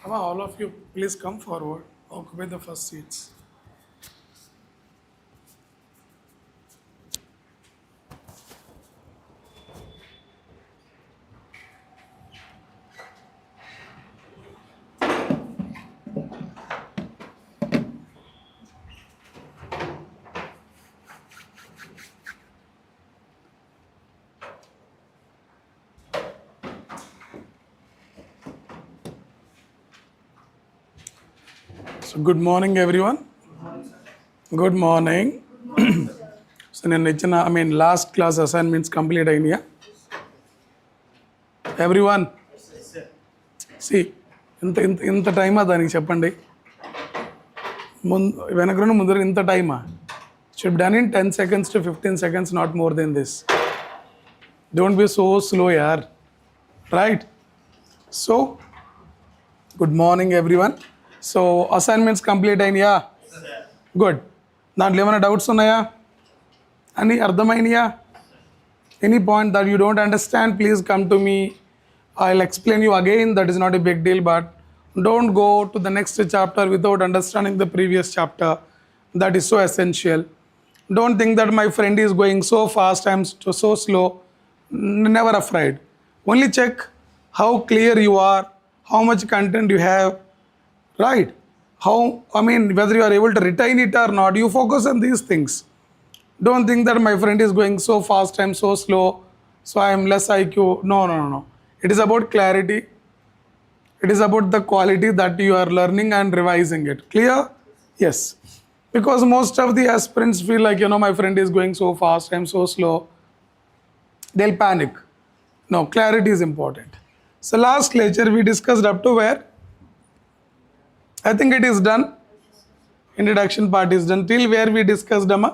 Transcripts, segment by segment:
Come on, all of you, please come forward. Occupy the first seats. So, good morning, everyone. Good morning. So, last class assignments complete అయినాయా? Everyone. See, ఇంత టైమా దానికి చెప్పండి. వెనకరున్న ముందర ఇంత టైమా? Should be done in 10 seconds to 15 seconds, not more than this. Don't be so slow, yaar. Right? So, good morning, everyone. So, assignments complete అయినాయా? Good. దాంట్లో ఏమైనా డౌట్స్ ఉన్నాయా? అని అర్థమైనయా? Any point that you don't understand, please come to me. I'll explain you again. That is not a big deal, but don't go to the next chapter without understanding the previous chapter. That is so essential. Don't think that my friend is going so fast, I'm so slow. Never afraid. Only check how clear you are, how much content you have, right? Whether you are able to retain it or not, you focus on these things. Don't think that my friend is going so fast, I'm so slow, so I am less IQ. No. It is about clarity. It is about the quality that you are learning and revising it. Clear? Yes. Because most of the aspirants feel like, my friend is going so fast, I'm so slow. They'll panic. No, clarity is important. So last lecture we discussed up to where? I think it is done. Introduction part is done. Till where we discussed, Amma?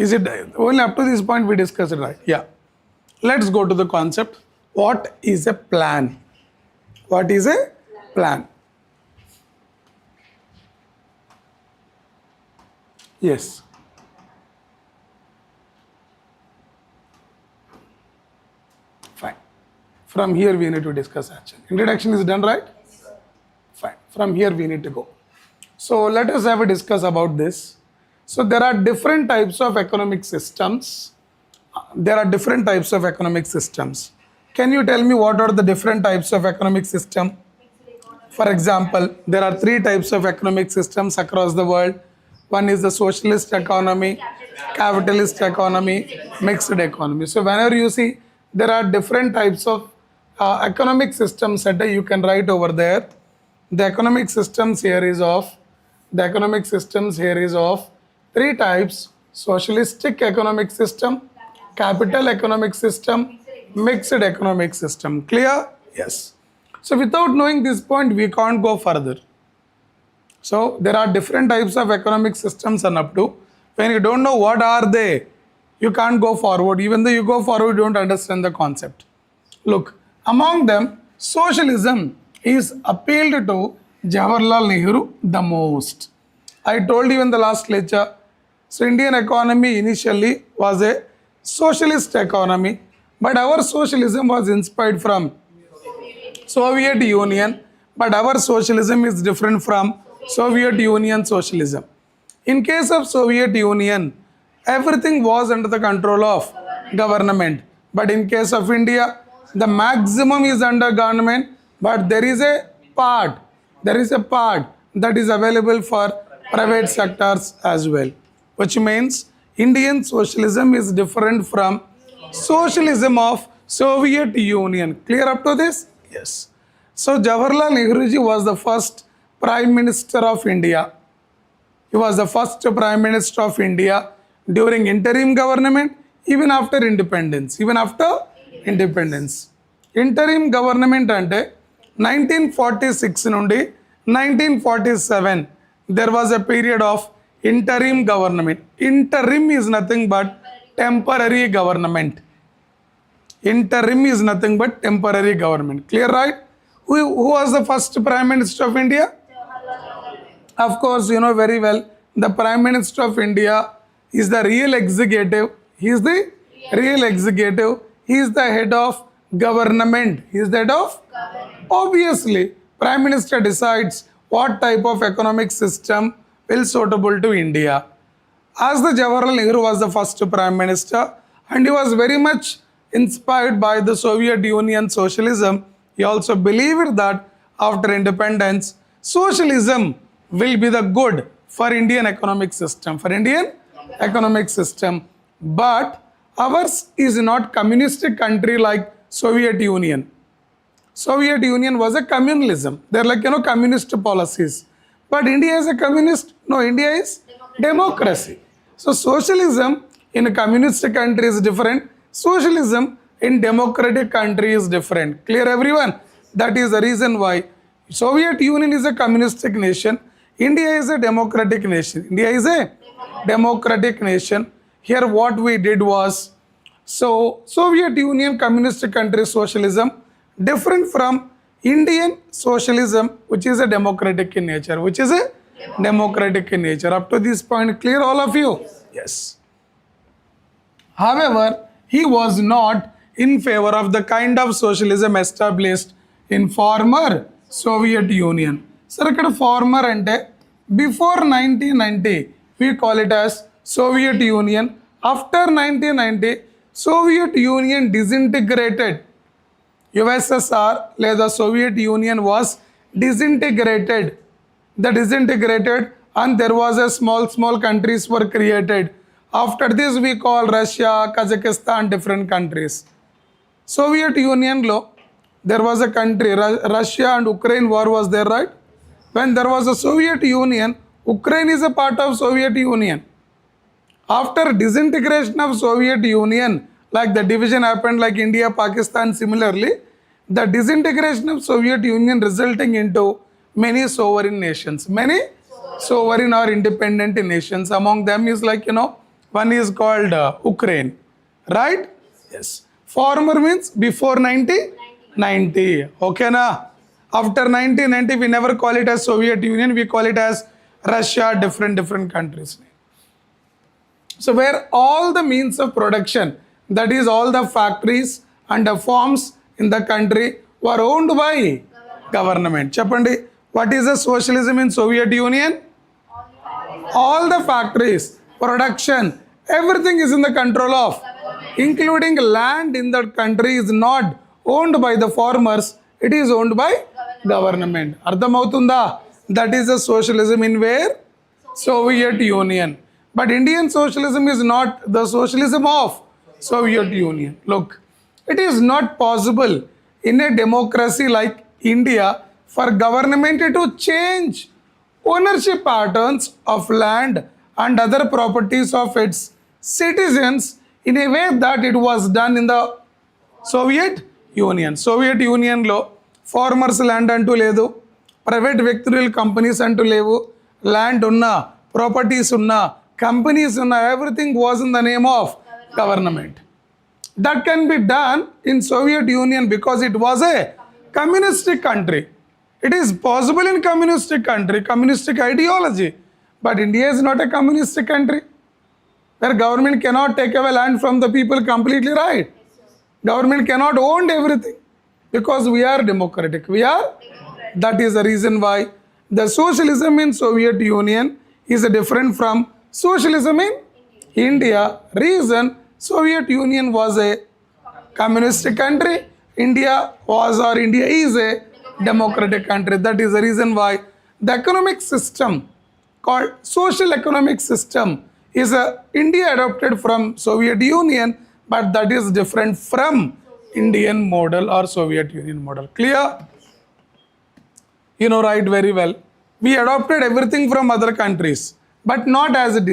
Is it only up to this point we discussed it, right? Yeah. Let's go to the concept. What is a plan? What is a plan? Yes. Fine. From here we need to discuss action. Introduction is done, right? Fine. From here we need to go. So let us have a discuss about this. So there are different types of economic systems. Can you tell me what are the different types of economic system? For example, there are 3 types of economic systems across the world. One is the socialist economy, capitalist economy, mixed economy. So whenever you see there are different types of economic systems that you can write over there. The economic systems here is of 3 types: socialistic economic system, capital economic system, mixed economic system. Clear? Yes. So without knowing this point, we can't go further. So there are different types of economic systems and up to when you don't know what are they, you can't go forward. Even though you go forward, you don't understand the concept. Look, among them, socialism is appealed to Jawaharlal Nehru the most. I told you in the last lecture. So Indian economy initially was a socialist economy, but our socialism was inspired from Soviet Union, but our socialism is different from Soviet Union socialism. In case of Soviet Union, everything was under the control of government, but in case of India, the maximum is under government, but there is a part that is available for private sectors as well. Which means Indian socialism is different from socialism of Soviet Union. Clear up to this? Yes. So Jawaharlal Nehru ji was the first Prime Minister of India. He was the first Prime Minister of India during interim government, even after independence. Interim government ante 1946 nundi 1947 there was a period of interim government. Interim is nothing but temporary government. Clear, right? Who was the first Prime Minister of India? Of course, you know very well. The Prime Minister of India is the real executive. He is the head of government. Is that of? Obviously, Prime Minister decides what type of economic system will suitable to India. As the Jawaharlal Nehru was the first Prime Minister and he was very much inspired by the Soviet Union socialism, he also believed that after independence, socialism will be the good for Indian economic system, But ours is not communistic country like Soviet Union. Soviet Union was a communalism. They're like, communist policies. But India is a communist? No, India is democracy. So socialism in a communist country is different. Socialism in democratic country is different. Clear everyone? That is the reason why Soviet Union is a communistic nation. India is a democratic nation. India is a democratic nation. Here what we did was, so Soviet Union communist country socialism different from Indian socialism, which is a democratic in nature. Up to this point, clear all of you? Yes. However, he was not in favor of the kind of socialism established in former Soviet Union. Sir, ikkada former ante before 1990 we call it as Soviet Union. After 1990 Soviet Union disintegrated. USSR లేదా Soviet Union was disintegrated. The disintegrated and there was a small countries were created. After this we call Russia, Kazakhstan, different countries. Soviet Union lo there was a country, Russia and Ukraine war was there, right? When there was a Soviet Union, Ukraine is a part of Soviet Union. After disintegration of Soviet Union, like the division happened like India, Pakistan, similarly, the disintegration of Soviet Union resulting into many sovereign nations. Many sovereign or independent nations. Among them is like, one is called Ukraine, right? Yes. Former means before 1990. Okay, na? After 1990, we never call it as Soviet Union. We call it as Russia, different countries. So where all the means of production, that is all the factories and the farms in the country were owned by government. Chappandi, what is the socialism in Soviet Union? All the factories, production, everything is in the control of, including land in that country is not owned by the farmers, it is owned by government. Ardhamautunda? That is the socialism in where? Soviet Union. But Indian socialism is not the socialism of Soviet Union. Look, it is not possible in a democracy like India for government to change ownership patterns of land and other properties of its citizens in a way that it was done in the Soviet Union. Soviet Union lo farmers land antu ledu, private వ్యక్తుల companies antu levu, land unna, properties unna, companies unna, everything was in the name of government. That can be done in Soviet Union because it was a communistic country. It is possible in communistic country, communistic ideology. But India is not a communistic country where government cannot take away land from the people completely, right? Government cannot own everything because we are democratic. That is the reason why the socialism in Soviet Union is different from socialism in India. Reason, Soviet Union was a communist country. India is a democratic country. That is the reason why the economic system called social economic system is India adopted from Soviet Union, but that is different from Indian model or Soviet Union model. Clear? You know, right, very well. We adopted everything from other countries, but not as it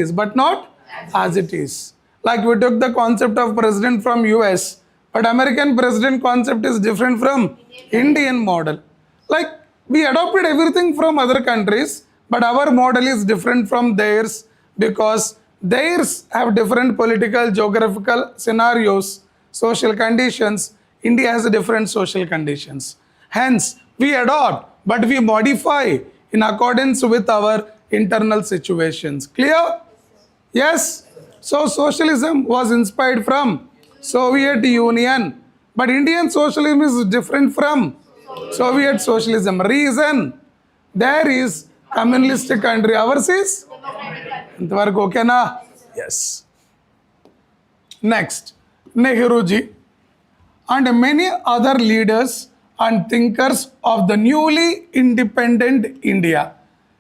is. Like we took the concept of president from US, but American president concept is different from Indian model. Like we adopted everything from other countries, but our model is different from theirs because theirs have different political, geographical scenarios, social conditions. India has different social conditions. Hence, we adopt, but we modify in accordance with our internal situations. Clear? Yes? So socialism was inspired from Soviet Union, But Indian socialism is different from Soviet socialism. Reason, there is communistic country. Ours is? Okay na? Yes. Next, Nehruji and many other leaders and thinkers of the newly independent India.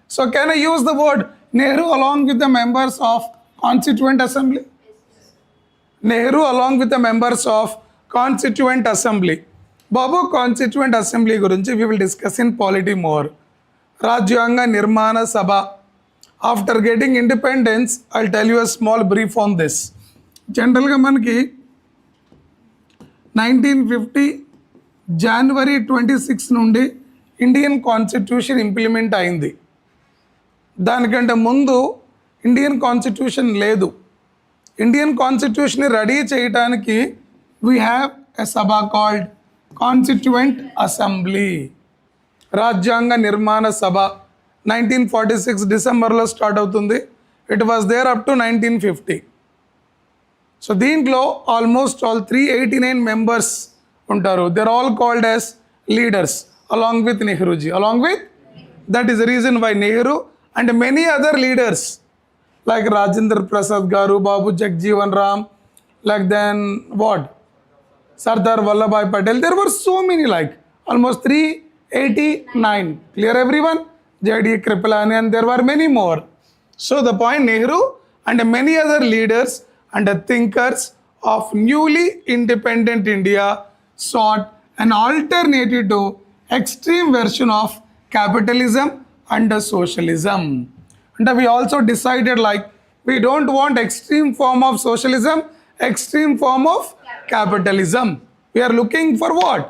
So can I use the word Nehru along with the members of Constituent Assembly? Nehru along with the members of Constituent Assembly. Babu Constituent Assembly gurinchi we will discuss in polity more. Rajyanga Nirmana Sabha. After getting independence, I'll tell you a small brief on this. General ga manaki 1950 January 26 నుండి Indian constitution implement అయింది. దానికంటే ముందు Indian constitution లేదు. Indian constitution ready చేయడానికి we have a Sabha called constituent assembly. రాజ్యాంగ నిర్మాణ సభ 1946 డిసెంబర్లో start అవుతుంది. It was there up to 1950. So దీంట్లో ఆల్మోస్ట్ ఆల్ 389 మెంబర్స్ ఉంటారు. They are all called as leaders along with Nehruji. Along with that is the reason why Nehru and many other leaders like Rajendra Prasad Garu, Babu Jagjeevan Ram, like then what? Sardar Vallabhbhai Patel. There were so many, like almost 389. Clear everyone? J.D. Kripalani, and there were many more. So the point, Nehru and many other leaders and thinkers of newly independent India sought an alternative to extreme version of capitalism and socialism. And we also decided like we don't want extreme form of socialism, extreme form of capitalism. We are looking for what?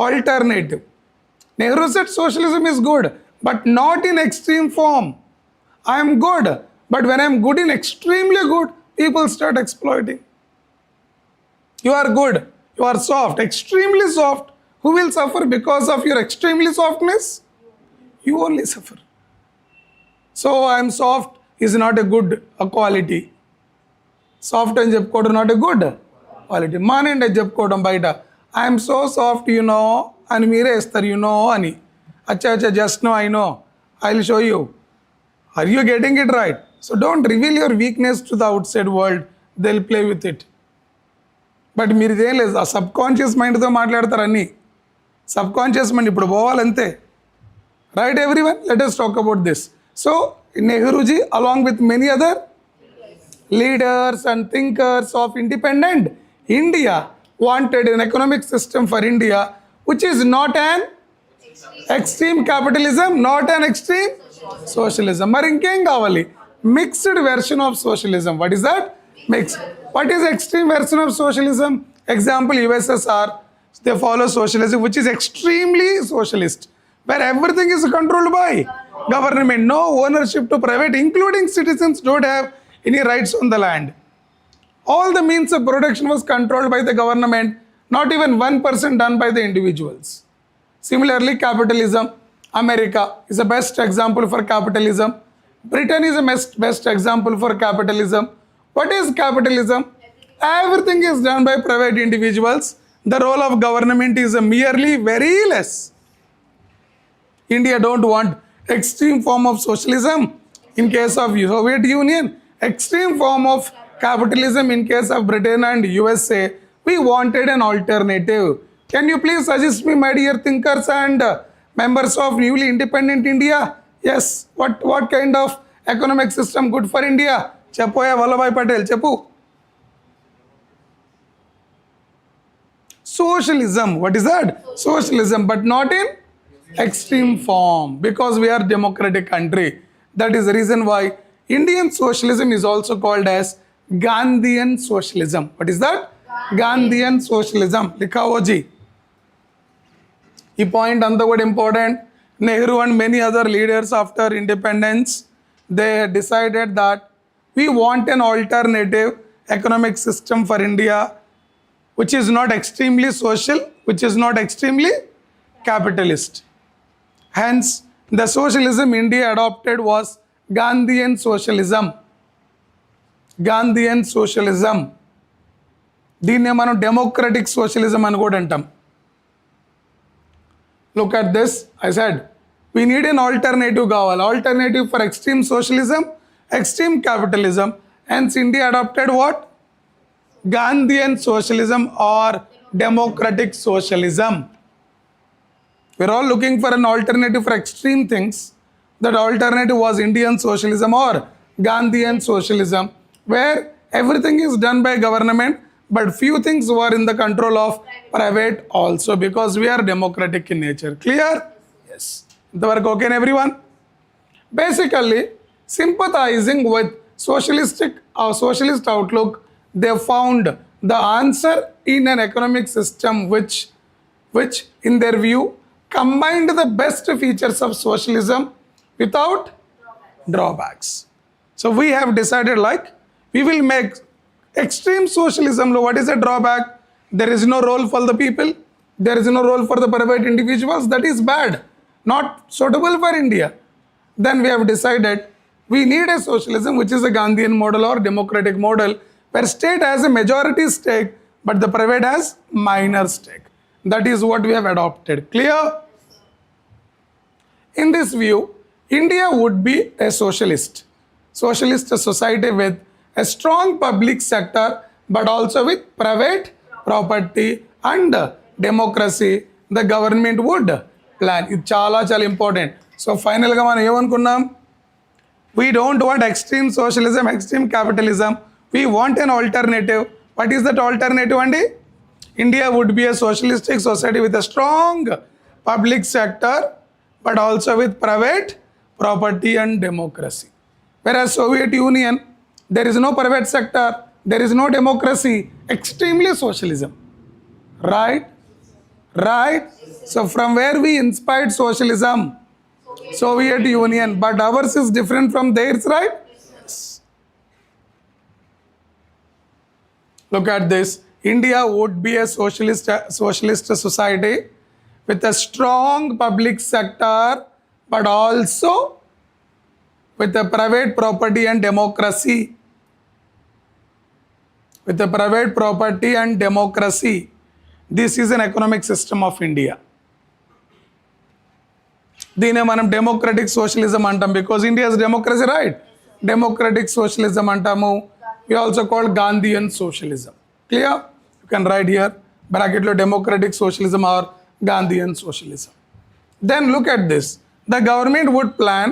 Alternative. Nehru said socialism is good, but not in extreme form. I am good, but when I am good in extremely good, people start exploiting. You are good, you are soft, extremely soft. Who will suffer because of your extremely softness? You only suffer. So I am soft is not a good quality. Soft and చెప్పుకోవడం not a good quality. మానేండి చెప్పుకోవడం బయట. I am so soft, you know, అని మీరే ఇస్తారు, you know అని. అచ్చా అచ్చా, just know, I know. I will show you. Are you getting it right? So don't reveal your weakness to the outside world. They'll play with it. But మీరు ఇదేం లేదు, ఆ సబ్ కాన్షియస్ మైండ్తో మాట్లాడతారు అన్నీ. సబ్ కాన్షియస్ మైండ్ ఇప్పుడు పోవాలంతే. Right everyone, let us talk about this. So Nehruji along with many other leaders and thinkers of independent India wanted an economic system for India which is not an extreme capitalism, not an extreme socialism. మరి ఇంకేం కావాలి? Mixed version of socialism. What is that? Mixed. What is extreme version of socialism? Example, USSR, they follow socialism which is extremely socialist, where everything is controlled by government, no ownership to private, including citizens don't have any rights on the land. All the means of production was controlled by the government, not even 1% done by the individuals. Similarly, capitalism, America is the best example for capitalism. Britain is the best example for capitalism. What is capitalism? Everything is done by private individuals. The role of government is merely very less. India don't want extreme form of socialism in case of Soviet Union, extreme form of capitalism in case of Britain and USA. We wanted an alternative. Can you please suggest me, my dear thinkers and members of newly independent India? Yes, what kind of economic system good for India? Chapoya Vallabhbhai Patel, Chapu. Socialism. What is that? Socialism, but not in extreme form, because we are democratic country. That is the reason why Indian socialism is also called as Gandhian socialism. What is that? Gandhian socialism. Likhawo ji. This point anta kuda important. Nehru and many other leaders after independence, they decided that we want an alternative economic system for India which is not extremely social, which is not extremely capitalist. Hence, the socialism India adopted was Gandhian socialism. Gandhian socialism. దీన్నే మనం democratic socialism అని కూడా అంటాం. Look at this. I said we need an alternative కావాలి. Alternative for extreme socialism, extreme capitalism. Hence India adopted what? Gandhian socialism or democratic socialism. We're all looking for an alternative for extreme things. That alternative was Indian socialism or Gandhian socialism, where everything is done by government, but few things were in the control of private also, because we are democratic in nature. Clear? Yes. The work okay, everyone? Basically, sympathizing with socialist outlook, they found the answer in an economic system which in their view combined the best features of socialism without drawbacks. So we have decided like we will make extreme socialism. What is a drawback? There is no role for the people. There is no role for the private individuals. That is bad, not suitable for India. Then we have decided we need a socialism which is a Gandhian model or democratic model, where state has a majority stake but the private has minor stake. That is what we have adopted. Clear? In this view, India would be a socialist society with a strong public sector but also with private property and democracy. The government would plan. It's చాలా important. So finally గా మనం ఏమనుకున్నాం? We don't want extreme socialism, extreme capitalism. We want an alternative. What is that alternative andi? India would be a socialistic society with a strong public sector but also with private property and democracy. Whereas Soviet Union, there is no private sector, there is no democracy, extremely socialism. Right? So from where we inspired socialism? Soviet Union, but ours is different from theirs, right? Yes. Look at this. India would be a socialist society with a strong public sector but also with a private property and democracy. With the private property and democracy. This is an economic system of India. దీనే మనం democratic socialism అంటాం, because India is democracy, right? Democratic socialism అంటాము. We also call Gandhian socialism. Clear? You can write here bracket lo democratic socialism or Gandhian socialism. Then look at this. The government would plan,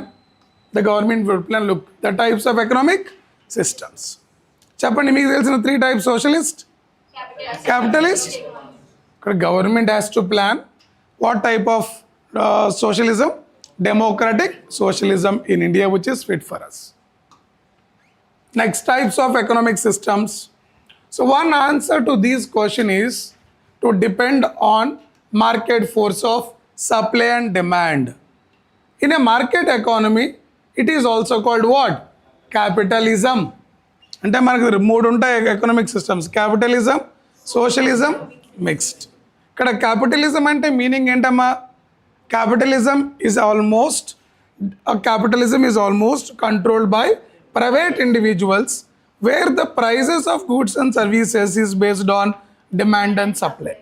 look, the types of economic systems. చెప్పండి, మీకు తెలిసిన 3 types: socialist, capitalist. ఇక్కడ government has to plan what type of socialism? Democratic socialism in India, which is fit for us. Next, types of economic systems. So one answer to this question is to depend on market force of supply and demand. In a market economy, it is also called what? Capitalism. అంటే మనకు 3 ఉంటాయి economic systems: capitalism, socialism, mixed. ఇక్కడ capitalism అంటే meaning ఏంటమ్మా? Capitalism is almost controlled by private individuals, where the prices of goods and services is based on demand and supply.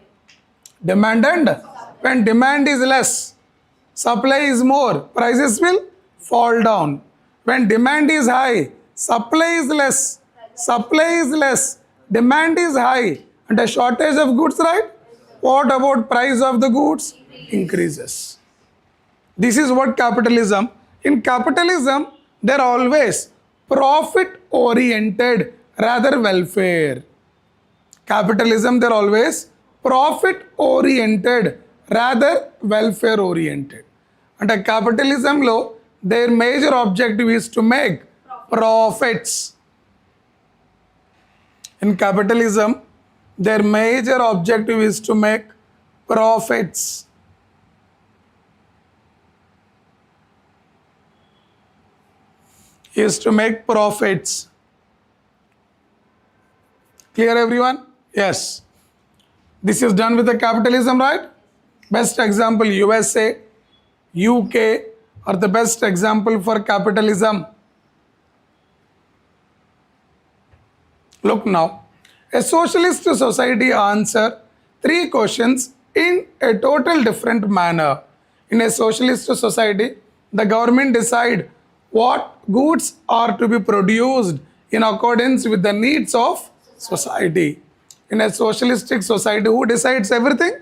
When demand is less, supply is more, prices will fall down. When demand is high, supply is less, demand is high, and a shortage of goods, right? What about price of the goods? Increases. This is what capitalism. In capitalism, they're always profit oriented rather welfare. Capitalism, they're always profit oriented rather welfare oriented. And a capitalism lo, their major objective is to make profits. In capitalism, their major objective is to make profits. Is to make profits. Clear, everyone? Yes. This is done with the capitalism, right? Best example, USA, UK are the best example for capitalism. Look now, A socialist society answer 3 questions in a total different manner. In a socialist society, the government decide what goods are to be produced in accordance with the needs of society. In a socialistic society, who decides everything?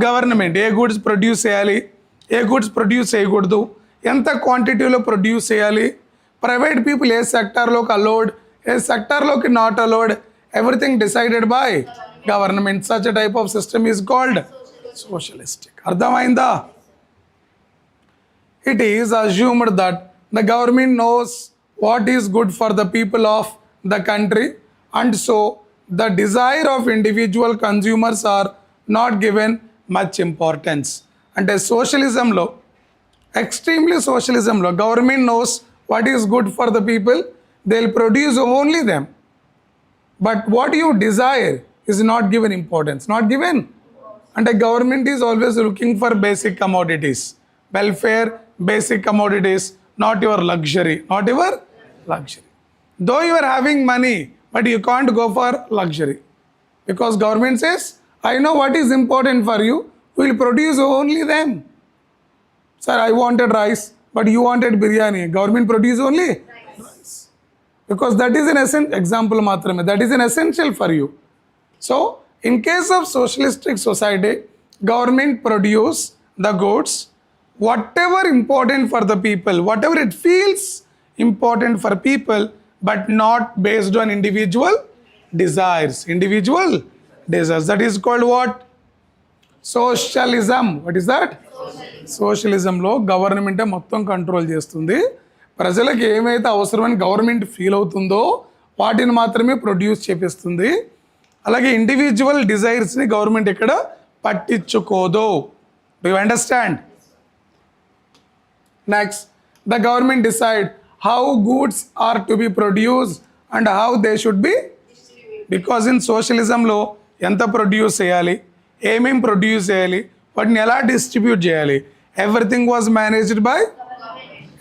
Government. A goods produce చేయాలి, ఏ goods produce చేయకూడదు, ఎంత క్వాంటిటీలో produce చేయాలి, private people ఏ సెక్టార్లోకి allowed, ఏ సెక్టార్లోకి not allowed, everything decided by government. Such type of system is called socialistic. అర్థమైందా? It is assumed that the government knows what is good for the people of the country, and so the desire of individual consumers are not given much importance. అంటే సోషలిజంలో, extremely సోషలిజంలో, government knows what is good for the people, they will produce only them, but what you desire is not given importance. Not given అంటే government is always looking for basic commodities, welfare, basic commodities, not your luxury, not your luxury. Though you are having money, but you can't go for luxury, because government says, I know what is important for you, we will produce only them. Sir, I wanted rice, but you wanted biryani. Government produce only rice, because that is an example matrame, that is an essential for you. So in case of socialistic society, government produce the goods whatever important for the people, whatever it feels important for people, but not based on individual desires. Individual desires. That is called what? Socialism. What is that? సోషలిజంలో గవర్నమెంటే మొత్తం control చేస్తుంది. ప్రజలకు ఏమైతే అవసరమని government feel అవుతుందో వాటిని మాత్రమే produce చేపిస్తుంది. అలాగే ఇండివిజువల్ డిజైర్స్ని గవర్నమెంట్ ఇక్కడ పట్టించుకోదు. Do you understand? Next, the government decide how goods are to be produced and how they should be distributed. Because in socialism లో ఎంత ప్రొడ్యూస్ చేయాలి, ఏమేం ప్రొడ్యూస్ చేయాలి, వాటిని ఎలా డిస్ట్రిబ్యూట్ చేయాలి, everything was managed by.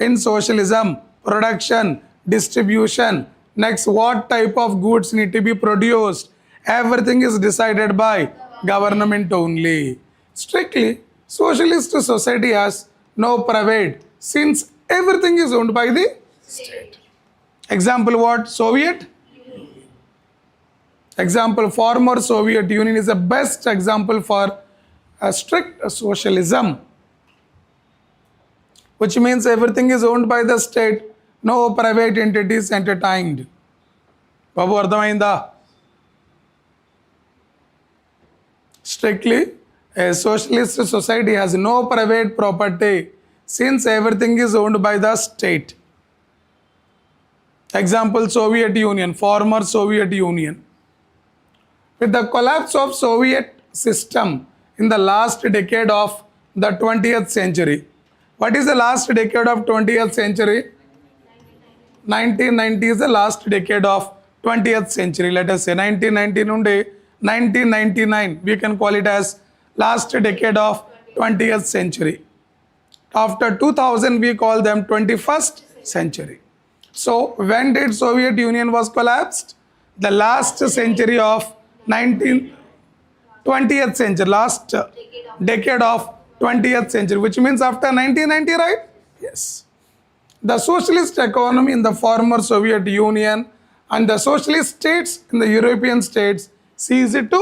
In socialism, production, distribution, next what type of goods need to be produced, everything is decided by government only. Strictly socialist society has no private, since everything is owned by the state. Example what? Soviet Union. Example, former Soviet Union is the best example for a strict socialism, which means everything is owned by the state, no private entities entertained. Babu ardhamainda? Strictly a socialist society has no private property, since everything is owned by the state. Example, Soviet Union, former Soviet Union. With the collapse of Soviet system in the last decade of the 20th century. What is the last decade of 20th century? 1990 is the last decade of 20th century. Let us say 1990 నుండి 1999, we can call it as last decade of 20th century. After 2000, we call them 21st century. So when did Soviet Union was collapsed? The last century of 20th century, last decade of 20th century, which means after 1990, right? Yes. The socialist economy in the former Soviet Union and the socialist states in the European states ceased to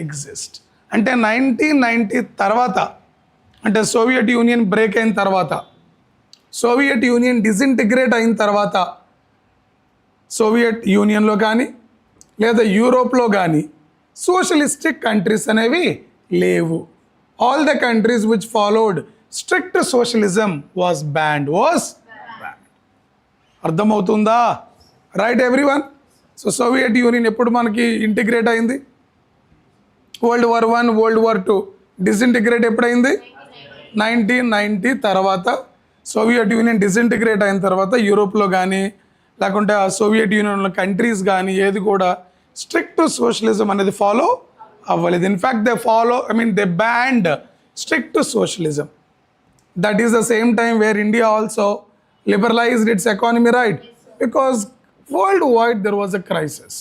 exist. అంటే 1990 తర్వాత, అంటే Soviet union break అయిన తర్వాత, Soviet union disintegrate అయిన తర్వాత, Soviet యూనియన్లో కానీ లేదా యూరోప్లో కానీ సోషలిస్టిక్ కంట్రీస్ అనేవి లేవు. All the countries which followed strict socialism was banned. అర్థమవుతుందా? Right everyone? So Soviet Union ఎప్పుడు మనకి ఇంటిగ్రేట్ అయింది? World War I, World War II. Disintegrate ఎప్పుడైంది? 1990 తర్వాత. సోవియట్ యూనియన్ డిసింటిగ్రేట్ అయిన తర్వాత యూరోప్లో కానీ లేకుంటే ఆ సోవియట్ యూనియన్లో కంట్రీస్ కానీ ఏది కూడా స్ట్రిక్ట్ సోషలిజం అనేది ఫాలో అవ్వలేదు. In fact they band strict socialism. That is the same time where India also liberalized its economy, right? Because worldwide there was a crisis.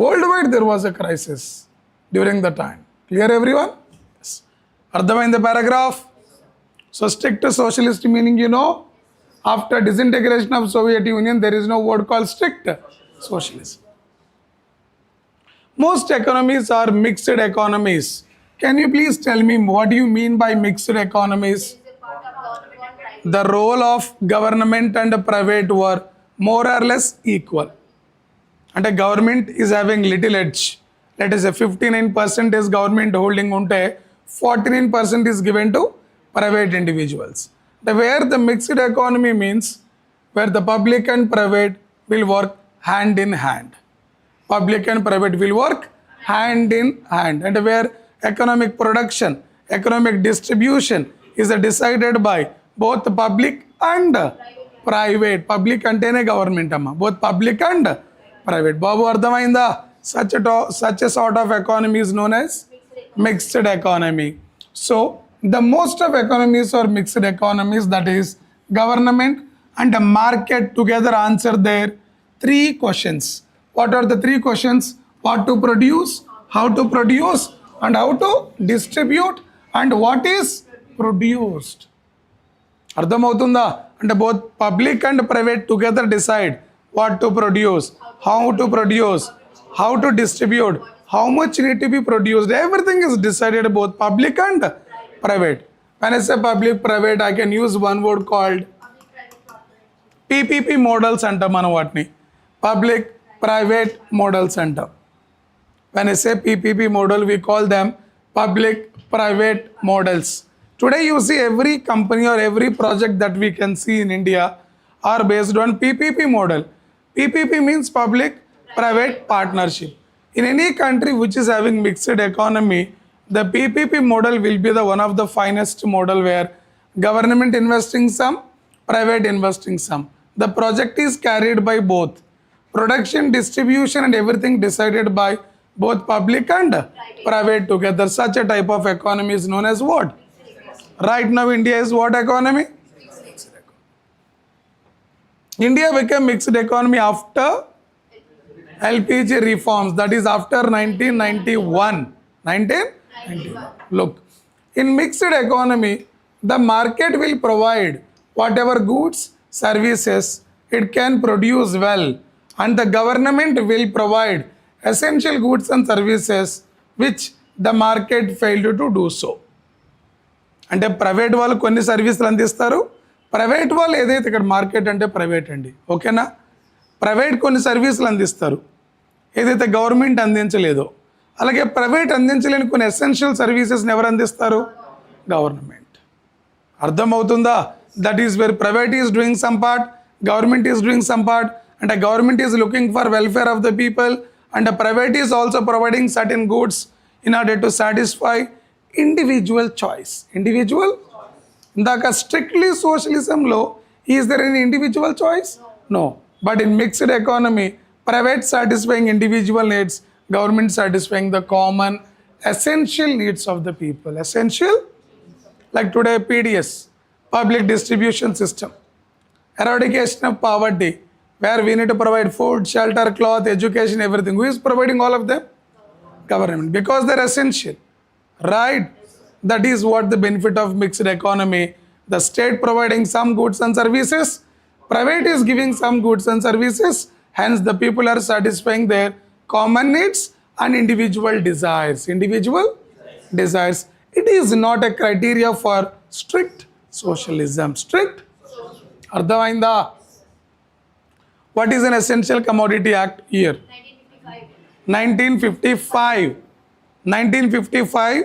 Worldwide there was a crisis during the time. Clear everyone? Yes. Ardhamainda paragraph? So strict socialist meaning you know. After disintegration of Soviet Union, there is no word called strict socialism. Most economies are mixed economies. Can you please tell me what do you mean by mixed economies? The role of government and private were more or less equal. And a government is having little edge. Let us say 59% is government holding unte, 49% is given to private individuals. Where the mixed economy means where the public and private will work hand in hand. Public and private will work hand in hand, and where economic production, economic distribution is decided by both public and private. Public antene government amma, both public and private. Babu ardhamainda? Such a sort of economy is known as mixed economy. So the most of economies are mixed economies, that is government and the market together answer their 3 questions. What are the 3 questions? What to produce, how to produce, and how to distribute, and what is produced. Ardhamautunda? And both public and private together decide what to produce, how to produce, how to distribute, how much need to be produced. Everything is decided both public and private. When I say public private, I can use one word called PPP models anta mana vatni. Public private models anta. When I say PPP model, we call them public private models. Today you see every company or every project that we can see in India are based on PPP model. PPP means public private partnership. In any country which is having mixed economy, the PPP model will be the one of the finest model where government investing some, private investing some. The project is carried by both. Production, distribution and everything decided by both public and private together. Such a type of economy is known as what? Right now India is what economy? India became mixed economy after LPG reforms, that is after 1991. 1991. Look, in mixed economy, the market will provide whatever goods, services it can produce well, and the government will provide essential goods and services which the market failed to do so. అంటే private వాళ్ళు కొన్ని సర్వీసులు అందిస్తారు, private వాళ్ళు ఏదైతే ఇక్కడ market అంటే private అండి, ఓకేనా. ప్రైవేట్ కొన్ని సర్వీసులు అందిస్తారు ఏదైతే గవర్నమెంట్ అందించలేదో. అలాగే ప్రైవేట్ అందించలేని కొన్ని ఎసెన్షియల్ సర్వీసెస్ని ఎవరు అందిస్తారు? గవర్నమెంట్. అర్థమవుతుందా? That is where private is doing some part, government is doing some part, and the government is looking for welfare of the people, and the private is also providing certain goods in order to satisfy individual choice. Individual? Indaka strictly socialism law, is there any individual choice? No. But in mixed economy, private satisfying individual needs, government satisfying the common essential needs of the people. Essential? Like today PDS, public distribution system, eradication of poverty, where we need to provide food, shelter, cloth, education, everything. Who is providing all of them? Government, because they're essential, right? That is what the benefit of mixed economy. The state providing some goods and services, private is giving some goods and services, hence the people are satisfying their common needs and individual desires. Individual desires. It is not a criteria for strict socialism. Strict? Ardhamainda? What is an Essential Commodity Act year? 1955. 1955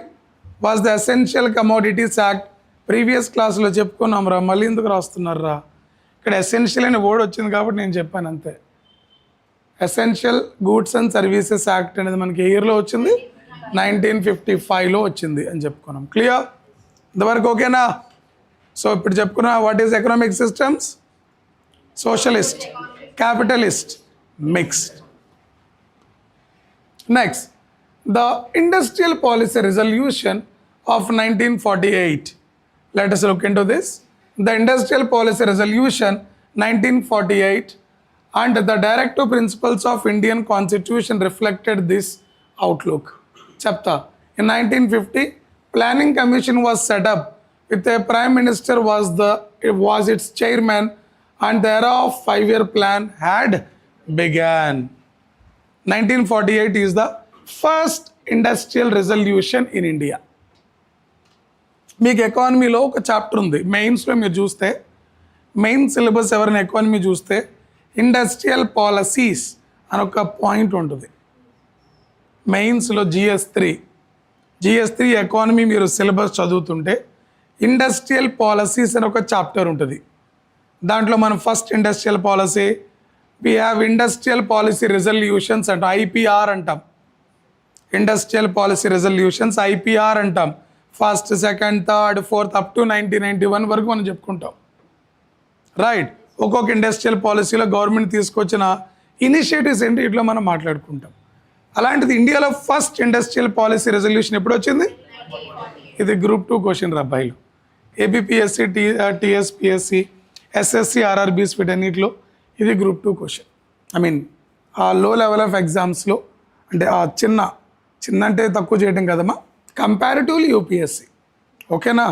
was the Essential Commodities Act. Previous క్లాస్లో చెప్పుకున్నాం రా, మళ్ళీ ఎందుకు రాస్తున్నారా? ఇక్కడ essential అనే word వచ్చింది కాబట్టి నేను చెప్పాను అంతే. Essential goods and services act అనేది మనకి ఏ ఇయర్లో వచ్చింది? 1955లో వచ్చింది అని చెప్పుకున్నాం. క్లియర్? ఇంతవరకు ఓకేనా? సో ఇప్పుడు చెప్పుకున్నా what is economic systems? Socialist, capitalist, mixed. Next, the Industrial Policy Resolution of 1948. Let us look into this. The Industrial Policy Resolution 1948 and the directive principles of Indian constitution reflected this outlook. Chapter. In 1950, planning commission was set up with a prime minister was its chairman, and the era of 5-year plan had begun. 1948 is the first industrial revolution in India. మీకు ఎకానమీలో ఒక chapter ఉంది, మెయిన్స్లో మీరు చూస్తే main syllabus ఎవరైనా economy చూస్తే industrial policies అని ఒక పాయింట్ ఉంటుంది. మెయిన్స్లో జిఎస్3 ఎకానమీ మీరు సిలబస్ చదువుతుంటే ఇండస్ట్రియల్ పాలసీస్ అని ఒక చాప్టర్ ఉంటుంది. దాంట్లో మనం first industrial policy, we have industrial policy resolutions అంటాం, ఐపీఆర్ అంటాం. ఇండస్ట్రియల్ పాలసీ రెజల్యూషన్స్ ఐపీఆర్ అంటాం. First, second, third, fourth up to 1991 వరకు మనం చెప్పుకుంటాం. రైట్. ఒక్కొక్క ఇండస్ట్రియల్ పాలసీలో గవర్నమెంట్ తీసుకొచ్చిన ఇనిషియేటివ్స్ ఏంటి ఇట్లా మనం మాట్లాడుకుంటాం. అలాంటిది ఇండియాలో ఫస్ట్ ఇండస్ట్రియల్ పాలసీ రెజల్యూషన్ ఎప్పుడు వచ్చింది? ఇది గ్రూప్ 2 క్వశ్చన్ అబ్బాయిలు. ఏబిపిఎస్సి, టిఎస్పిఎస్సి, ఎస్ఎస్సి, ఆర్ఆర్బీస్ వీటన్నిటిలో ఇది గ్రూప్ 2 క్వశ్చన్. ఆ లో లెవెల్ ఆఫ్ ఎగ్జామ్స్లో, అంటే ఆ చిన్న అంటే తక్కువ చేయడం కదమ్మా, కంపారిటివ్లీ యూపీఎస్సి. ఓకేనా?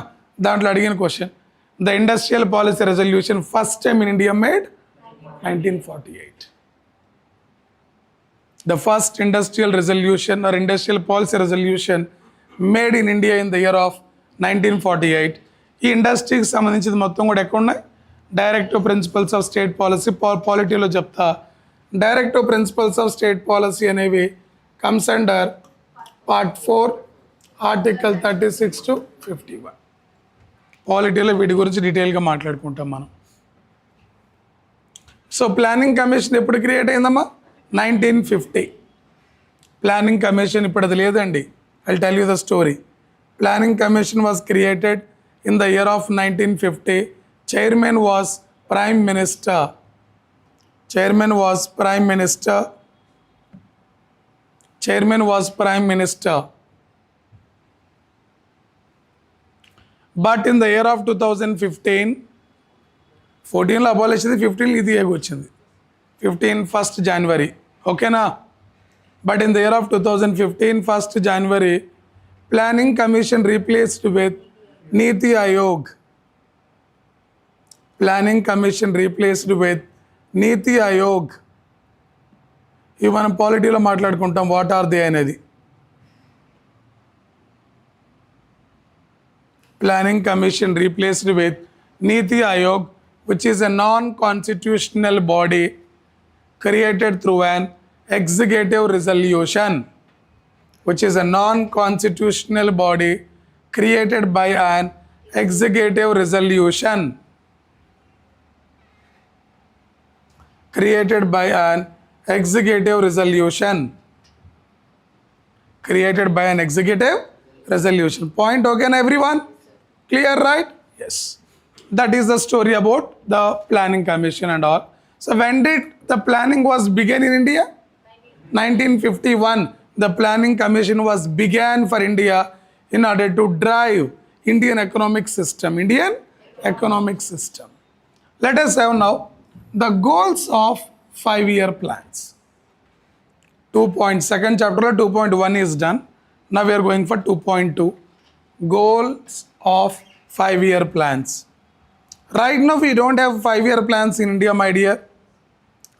దాంట్లో అడిగిన question, the industrial policy resolution first time in India made 1948. The first industrial resolution or industrial policy resolution made in India in the year of 1948. ఈ ఇండస్ట్రీకి సంబంధించింది మొత్తం కూడా ఎక్కడ ఉన్నాయి? Directive principles of state policy. పాలిటీలో చెప్తా, directive principles of state policy అనేవి comes under part 4, article 36 to 51. పాలిటీలో వీటి గురించి డీటెయిల్గా మాట్లాడుకుంటాం మనం. సో ప్లానింగ్ కమిషన్ ఎప్పుడు క్రియేట్ అయిందమ్మా? 1950. ప్లానింగ్ కమిషన్ ఇప్పుడు అది లేదండి. I tell you the story. Planning commission was created in the year of 1950. Chairman was prime minister. Chairman was Prime Minister. But in the year of 2015, 14లో abolish అయింది, 15 ఇది వచ్చింది, 1st January. ఓకేనా? But in the year of 2015, 1st January, planning commission replaced with NITI Aayog. Planning commission replaced with NITI Aayog. ఇవి మనం పాలిటీలో మాట్లాడుకుంటాం, what are they అనేది. Planning commission replaced with NITI Aayog, which is a non-constitutional body created through an executive resolution. Which is a non-constitutional body created by an executive resolution. Created by an executive resolution. Created by an executive resolution. Point okay na everyone? Clear, right? Yes. That is the story about the planning commission and all. So when did the planning was began in India? 1951. The planning commission was began for India in order to drive Indian economic system. Indian economic system. Let us have now the goals of 5-year plans. 2.2nd chapter 2.1 is done. Now we are going for 2.2. Goals of 5-year plans. Right now we don't have 5-year plans in India, my dear.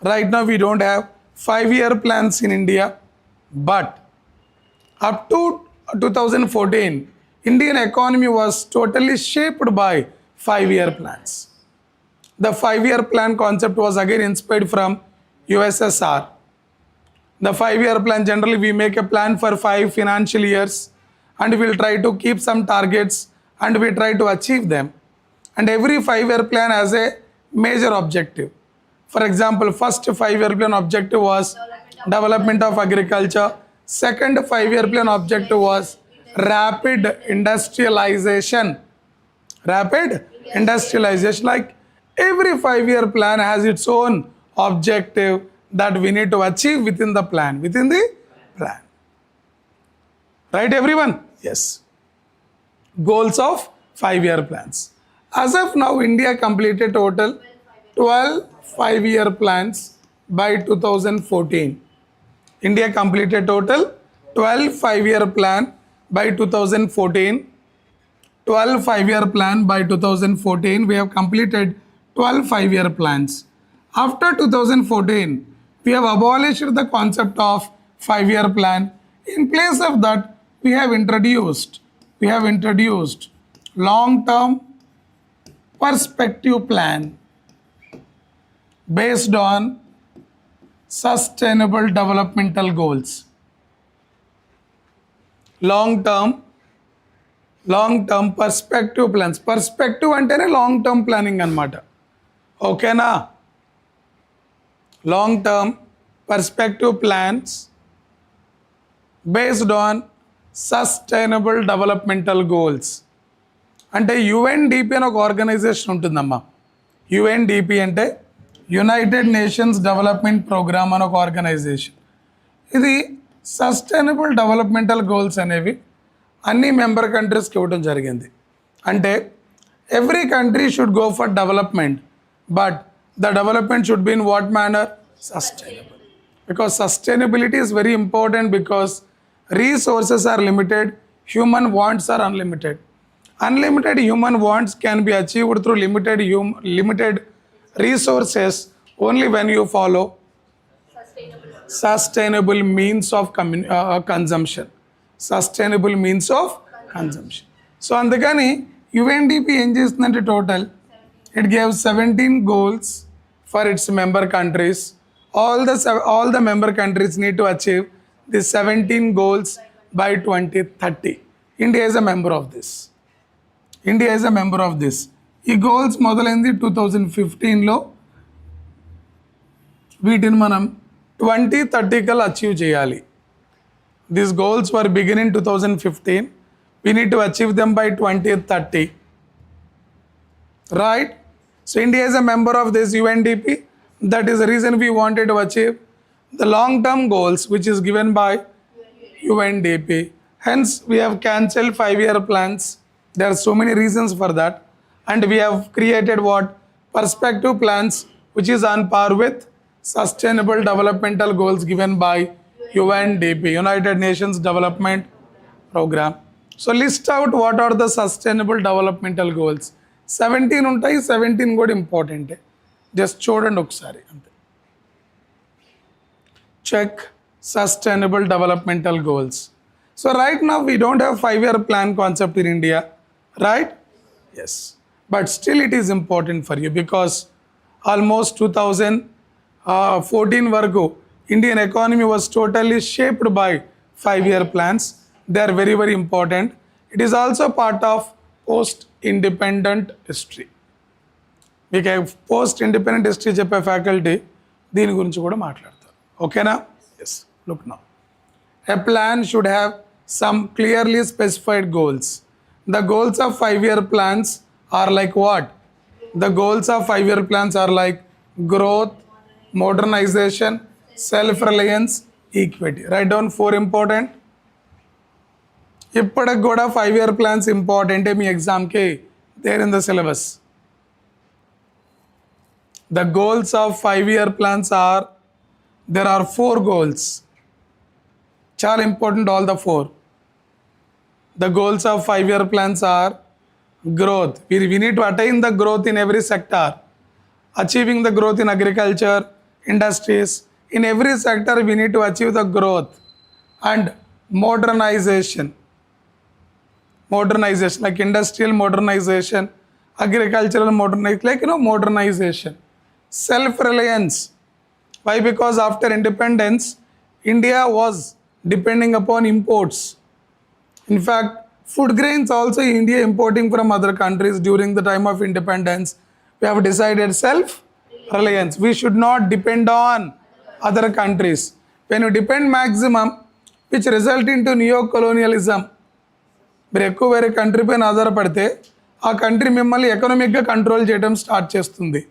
Right now we don't have 5-year plans in India. But up to 2014, Indian economy was totally shaped by 5-year plans. The 5-year plan concept was again inspired from USSR. The 5-year plan, generally we make a plan for 5 financial years and we'll try to keep some targets and we try to achieve them. And every 5-year plan has a major objective. For example, first 5-year plan objective was development of agriculture. Second 5-year plan objective was rapid industrialization. Rapid industrialization. Like every 5-year plan has its own objective that we need to achieve within the plan. Within the plan. Right everyone? Yes. Goals of 5-year plans. As of now, India completed total 12 5-year plans by 2014. India completed total 12 5-year plan by 2014. 12 5-year plan by 2014. We have completed 12 5-year plans. After 2014, we have abolished the concept of 5-year plan. In place of that, we have introduced long-term perspective plan based on sustainable developmental goals. Long-term perspective plans. Perspective అంటేనే long term planning అన్నమాట. ఓకేనా? Long term perspective plans based on sustainable developmental goals. అంటే UNDP అని ఒక organisation ఉంటుందమ్మా. UNDP అంటే United nations development programme అని ఒక ఆర్గనైజేషన్. ఇది సస్టైనబుల్ డెవలప్మెంటల్ గోల్స్ అనేవి అన్ని మెంబర్ కంట్రీస్కి ఇవ్వడం జరిగింది. అంటే every country should go for development, but the development should be in what manner? Sustainable. Because sustainability is very important because resources are limited, human wants are unlimited. Unlimited human wants can be achieved through limited resources only when you follow sustainable means of consumption. Sustainable means of consumption. So అందుకని UNDP ఏం చేస్తుందంటే total it gave 17 goals for its member countries. All the member countries need to achieve the 17 goals by 2030. India is a member of this. ఈ goals మొదలైంది 2015లో. వీటిని మనం 2030 కల్లా achieve చేయాలి. These goals were begin in 2015. We need to achieve them by 2030. Right? So India is a member of this UNDP. That is the reason we wanted to achieve the long-term goals which is given by UNDP. Hence, we have cancelled 5-year plans. There are so many reasons for that. And we have created what? Perspective plans which is on par with sustainable developmental goals given by UNDP, United Nations Development Program. So list out what are the sustainable developmental goals. 17 ఉంటాయి, 17 కూడా ఇంపార్టెంటే. Just చూడండి ఒకసారి అంతే. Check sustainable developmental goals. So right now we don't have 5-year plan concept in India, right? Yes, but still it is important for you because almost 2014 varaku Indian economy was totally shaped by 5-year plans. They are very, very important. It is also part of post-independent history. మీకు post-independent history చెప్పే faculty దీని గురించి కూడా మాట్లాడతారు. ఓకేనా? Yes. Look now. A plan should have some clearly specified goals. The goals of 5-year plans are like what? The goals of 5-year plans are like growth, modernization, self-reliance, equity. Write down 4 important. ఇప్పటికి కూడా 5-year plans important మీ ఎగ్జామ్కి. There in the syllabus. The goals of 5-year plans are, there are 4 goals. చాలా important, all the 4. The goals of 5-year plans are growth. We need to attain the growth in every sector. Achieving the growth in agriculture, industries. In every sector we need to achieve the growth. And modernization. Like industrial modernization, agricultural modernization, modernization. Self-reliance. Why? Because after independence, India was depending upon imports. In fact, food grains also India importing from other countries during the time of independence. We have decided self-reliance. We should not depend on other countries. When you depend maximum, which result into neo-colonialism. మీరు ఎక్కువ వేరే country పైన ఆధారపడితే ఆ country మిమ్మల్ని ఎకనామిక్గా control చేయడం start చేస్తుంది.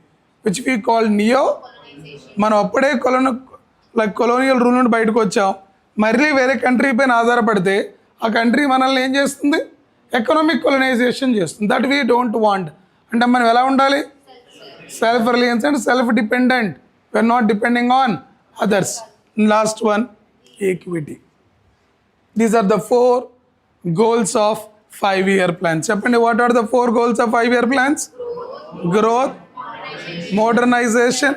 Which we call neo. మనం అప్పుడే కొలోనియల్ రూల్ నుండి బయటకు వచ్చాం. మళ్ళీ వేరే కంట్రీ పైన ఆధారపడితే ఆ కంట్రీ మనల్ని ఏం చేస్తుంది? ఎకనామిక్ కొలనైజేషన్ చేస్తుంది. That we don't want. అంటే మనం ఎలా ఉండాలి? Self Reliance and self dependent. We are not depending on others. Last one, equity. These are the 4 goals of 5-year plan. Cheppandi, what are the 4 goals of 5-year plans? Growth, modernization,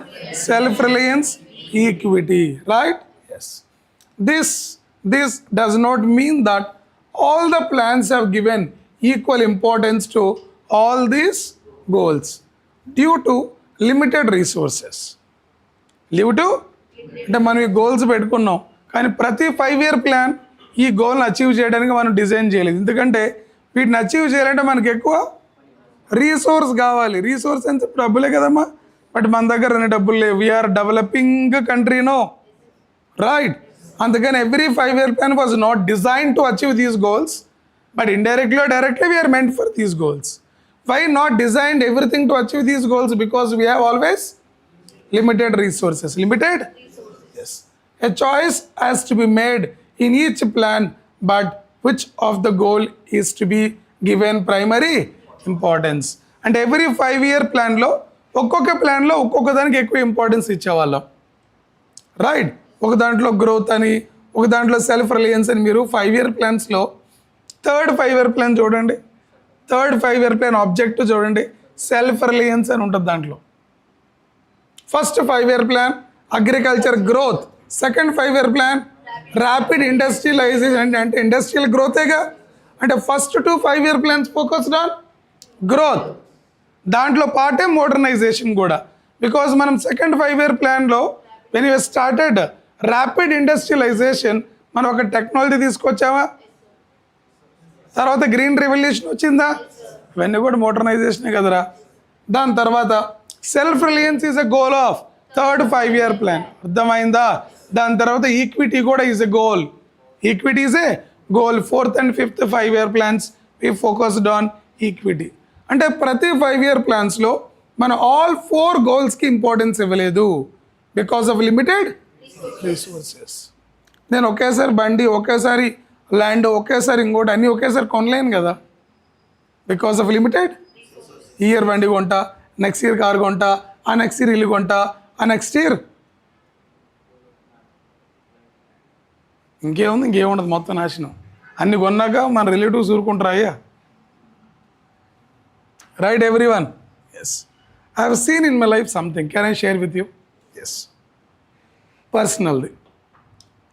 self-reliance, equity, right? Yes. This does not mean that all the plans have given equal importance to all these goals due to limited resources. Due to అంటే మనం ఈ goals పెట్టుకున్నాం కానీ ప్రతి 5-year plan ఈ గోల్ని achieve చేయడానికి మనం design చేయలేదు. ఎందుకంటే వీటిని అచీవ్ చేయాలంటే మనకి ఎక్కువ రీసోర్స్ కావాలి. రీసోర్స్ అంటే డబ్బులే కదమ్మా, బట్ మన దగ్గర అన్ని డబ్బులు లేవు. వీఆర్ డెవలపింగ్ కంట్రీనో, రైట్? అందుకని every 5-year plan was not design to achieve these goals, but indirectly or directly we are meant for these goals. Why not designed everything to achieve these goals? Because we have always limited resources. Limited? Yes. A choice has to be made in each plan, but which of the goal is to be given primary importance? And every 5-year plan లో ఒక్కొక్క ప్లాన్లో ఒక్కొక్క దానికి ఎక్కువ importance ఇచ్చేవాళ్ళం, right? ఒక దాంట్లో growth అని, ఒక దాంట్లో సెల్ఫ్ రిలయన్స్ అని. మీరు 5-year ప్లాన్స్లో థర్డ్ 5-year ప్లాన్ చూడండి, థర్డ్ 5-year ప్లాన్ ఆబ్జెక్టివ్ చూడండి, సెల్ఫ్ రిలయన్స్ అని ఉంటుంది దాంట్లో. First 5-year plan agriculture growth, second 5-year plan rapid industrialisation, అంటే ఇండస్ట్రియల్ గ్రోతేగా. అంటే first 2 5-year plans focused on growth, దాంట్లో పాటే మోడర్నైజేషన్ కూడా. బికాజ్ మనం సెకండ్ 5-year ప్లాన్లో when you started rapid industrialisation మనం ఒక టెక్నాలజీ తీసుకొచ్చామా, తర్వాత గ్రీన్ రెవల్యూషన్ వచ్చిందా, ఇవన్నీ కూడా మోడర్నైజేషనే కదరా. దాని తర్వాత self reliance is a goal of third 5-year plan, అర్థమైందా? దాని తర్వాత ఈక్విటీ కూడా is a goal, equity is a goal. 4th and 5th 5-year plans we focused on equity. అంటే ప్రతి 5-year ప్లాన్స్లో మనం ఆల్ 4 గోల్స్కి ఇంపార్టెన్స్ ఇవ్వలేదు బికాస్ ఆఫ్ లిమిటెడ్ రిసోర్సెస్. నేను ఒకేసారి బండి, ఒకేసారి ల్యాండ్, ఒకేసారి ఇంకోటి అన్నీ ఒకేసారి కొనలేను కదా, బికాస్ ఆఫ్ లిమిటెడ్. ఈ ఇయర్ బండి కొంటా, నెక్స్ట్ ఇయర్ కార్ కొంటా, ఆ నెక్స్ట్ ఇయర్ ఇల్లు కొంటా, ఆ నెక్స్ట్ ఇయర్ ఇంకేముండదు, మొత్తం నాశనం. అన్ని కొన్నాక మన రిలేటివ్స్ ఊరుకుంటారా అయ్యా, right everyone? Yes, I have seen in my life something. Can I share with you? Yes, పర్సనల్ది,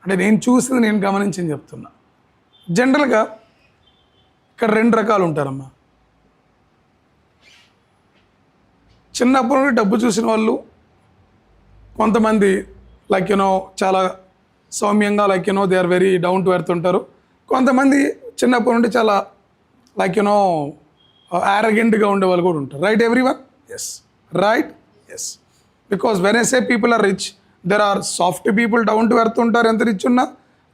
అంటే నేను చూసింది, నేను గమనించింది చెప్తున్నా. జనరల్గా ఇక్కడ 2 రకాలు ఉంటారమ్మా. చిన్నప్పటి నుండి డబ్బు చూసిన వాళ్ళు కొంతమంది లైక్ చాలా సౌమ్యంగా, like they are very down to earth ఉంటారు. కొంతమంది చిన్నప్పటి నుండి చాలా లైక్ యారగెంట్గా ఉండే వాళ్ళు కూడా ఉంటారు, right everyone? Yes, right? Yes, because when I say people are rich, there are soft people, down to earth ఉంటారు ఎంత రిచ్ ఉన్నా,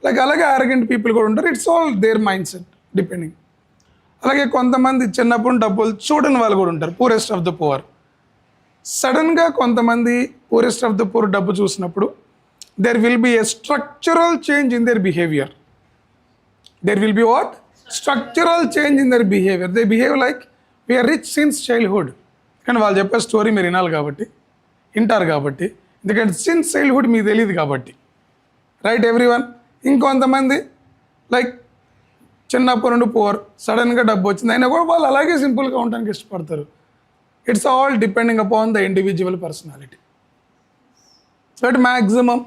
లైక్ అలాగే యారగెంట్ పీపుల్ కూడా ఉంటారు. It's all their mind set depending. అలాగే కొంతమంది చిన్నప్పుడు డబ్బులు చూడని వాళ్ళు కూడా ఉంటారు, పూరెస్ట్ ఆఫ్ ద పువర్. సడన్గా కొంతమంది పూరెస్ట్ ఆఫ్ ద పూర్ డబ్బు చూసినప్పుడు there will be a structural change in their behavior. There will be what? Structural change in their behavior. They behave like we are rich since childhood. కానీ వాళ్ళు చెప్పే story మీరు వినాలి కాబట్టి, వింటారు కాబట్టి, ఎందుకంటే సిన్స్ చైల్డ్హుడ్ మీకు తెలియదు కాబట్టి, రైట్ ఎవ్రీ వన్? ఇంకొంతమంది లైక్ చిన్నప్పటి నుండి పువర్, సడన్గా డబ్బు వచ్చింది అయినా కూడా వాళ్ళు అలాగే సింపుల్గా ఉండడానికి ఇష్టపడతారు. It's all depending upon the individual personality. So at maximum,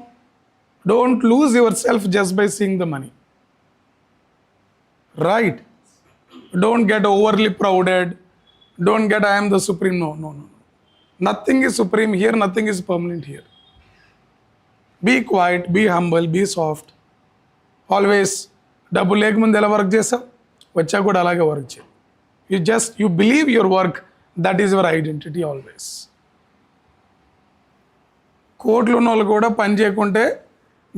don't lose yourself just by seeing the money, right? Don't get overly prouded, don't get I am the supreme. No, nothing is supreme here, nothing is permanent here. Be quiet, be humble, be soft. Always డబ్బు లేకముందు ఎలా work చేస్తావు, వచ్చా కూడా అలాగే work చేయి. You believe your work, that is your identity always. కోట్లు ఉన్న వాళ్ళు కూడా పని చేయకుంటే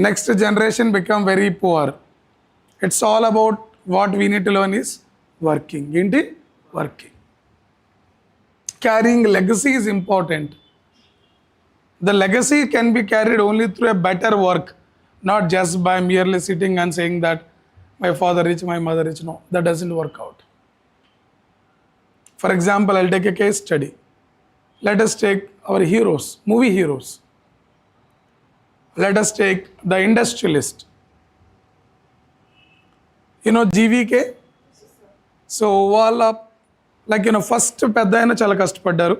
next generation become very poor. It's all about what we need to learn is working. ఏంటి? Working. Carrying legacy is important. The legacy can be carried only through a better work, not just by merely sitting and saying that my father rich, my mother rich. No, that doesn't work out. For example, I'll take a case study. Let us take our heroes, movie heroes. Let us take the industrialist. GVK. So వాళ్ళ first పెద్ద ఆయన చాలా కష్టపడ్డారు,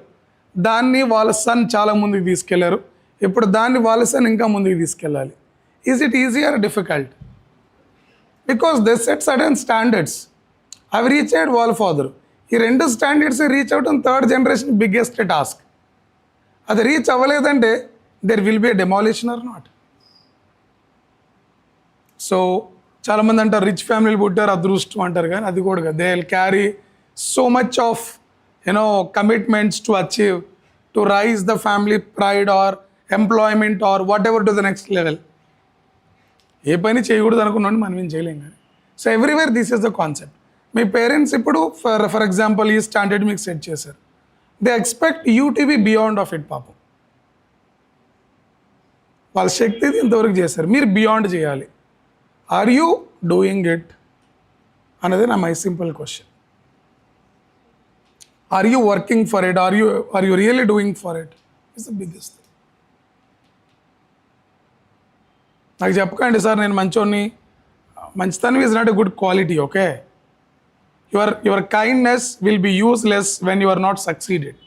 దాన్ని వాళ్ళ sun చాలా ముందుకు తీసుకెళ్లారు, ఇప్పుడు దాన్ని వాళ్ళ సన్ ఇంకా ముందుకు తీసుకెళ్ళాలి. Is it easy or difficult? Because they set sudden standards. అవి రీచ్ అయ్యాడు వాళ్ళ ఫాదర్. ఈ రెండు స్టాండర్డ్స్ రీచ్ అవడం థర్డ్ జనరేషన్ బిగ్గెస్ట్ టాస్క్. అది రీచ్ అవ్వలేదంటే there will be a demolition or not. So చాలామంది అంటారు రిచ్ ఫ్యామిలీలు పుట్టారు అదృష్టం అంటారు, కానీ అది కూడా they will carry so much of commitments to achieve, to raise the family pride or employment or whatever to the next level. ఏ పని చేయకూడదు అనుకున్నాను మనం ఏం చేయలేం కానీ. So everywhere this is the concept. మీ పేరెంట్స్ ఇప్పుడు ఫర్ ఎగ్జాంపుల్ ఈ స్టాండర్డ్ మీకు సెట్ చేశారు, they expect you to be beyond of it. పాపం వాళ్ళ శక్తిది ఇంతవరకు చేశారు, మీరు బియాండ్ చేయాలి. ఆర్ యూ డూయింగ్ ఇట్ అనేది నా my simple question. Are you working for it? Are you really doing for it? It's the biggest thing. నాకు చెప్పకండి సార్ నేను మంచోని. మంచితనం is not a good quality. Okay, your kindness will be useless when you are not succeeded.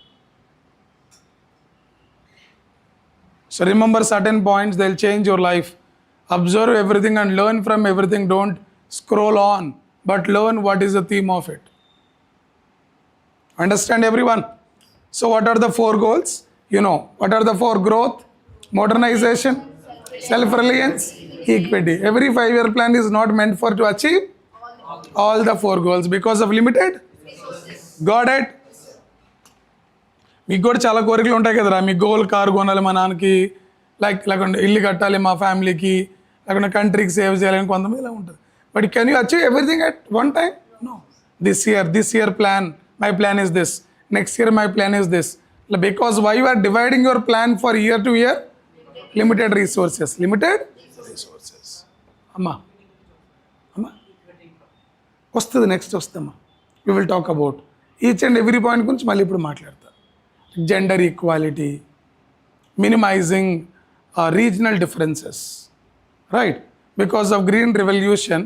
So remember certain points, they will change your life. Observe everything and learn from everything. Don't scroll on, but learn what is the theme of it. Understand everyone? So what are the four goals? What are the four? Growth, modernization, self-reliance, equity. Every 5-year plan is not meant for to achieve all the four goals because of limited. Got it? మీకు కూడా చాలా కోరికలు ఉంటాయి కదరా. మీ goal car కొనాలి మా నాన్నకి, లేకుంటే ఇల్లు కట్టాలి మా ఫ్యామిలీకి, లేకుంటే కంట్రీకి సేవ్ చేయాలని కొంతమంది ఇలా ఉంటుంది. But can you achieve everything at one time? No. This year plan, my plan is this, next year my plan is this. Because why you are dividing your plan for year to year? Limited resources. అమ్మా వస్తుంది, next వస్తామ్మా. We will talk about each and every point గురించి మళ్ళీ ఇప్పుడు మాట్లాడతారు. Gender equality, minimizing regional differences, right? Because of green revolution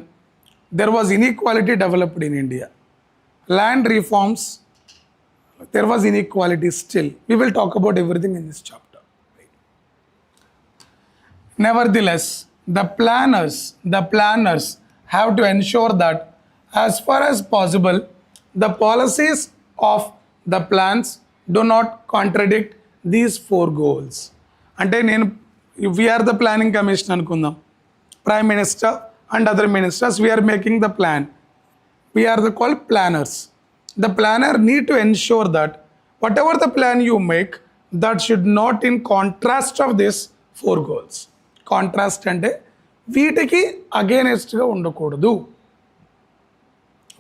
there was inequality developed in India. Land reforms, there was inequality still. We will talk about everything in this chapter, right? Nevertheless, the planners have to ensure that as far as possible the policies of the plans do not contradict these four goals. అంటే we are the planning commission అనుకుందాం, prime minister and other ministers, we are making the plan, we are the called planners. The planner need to ensure that whatever the plan you make, that should not in contrast of these four goals. Contrast అంటే వీటికి అగేనెస్ట్గా ఉండకూడదు.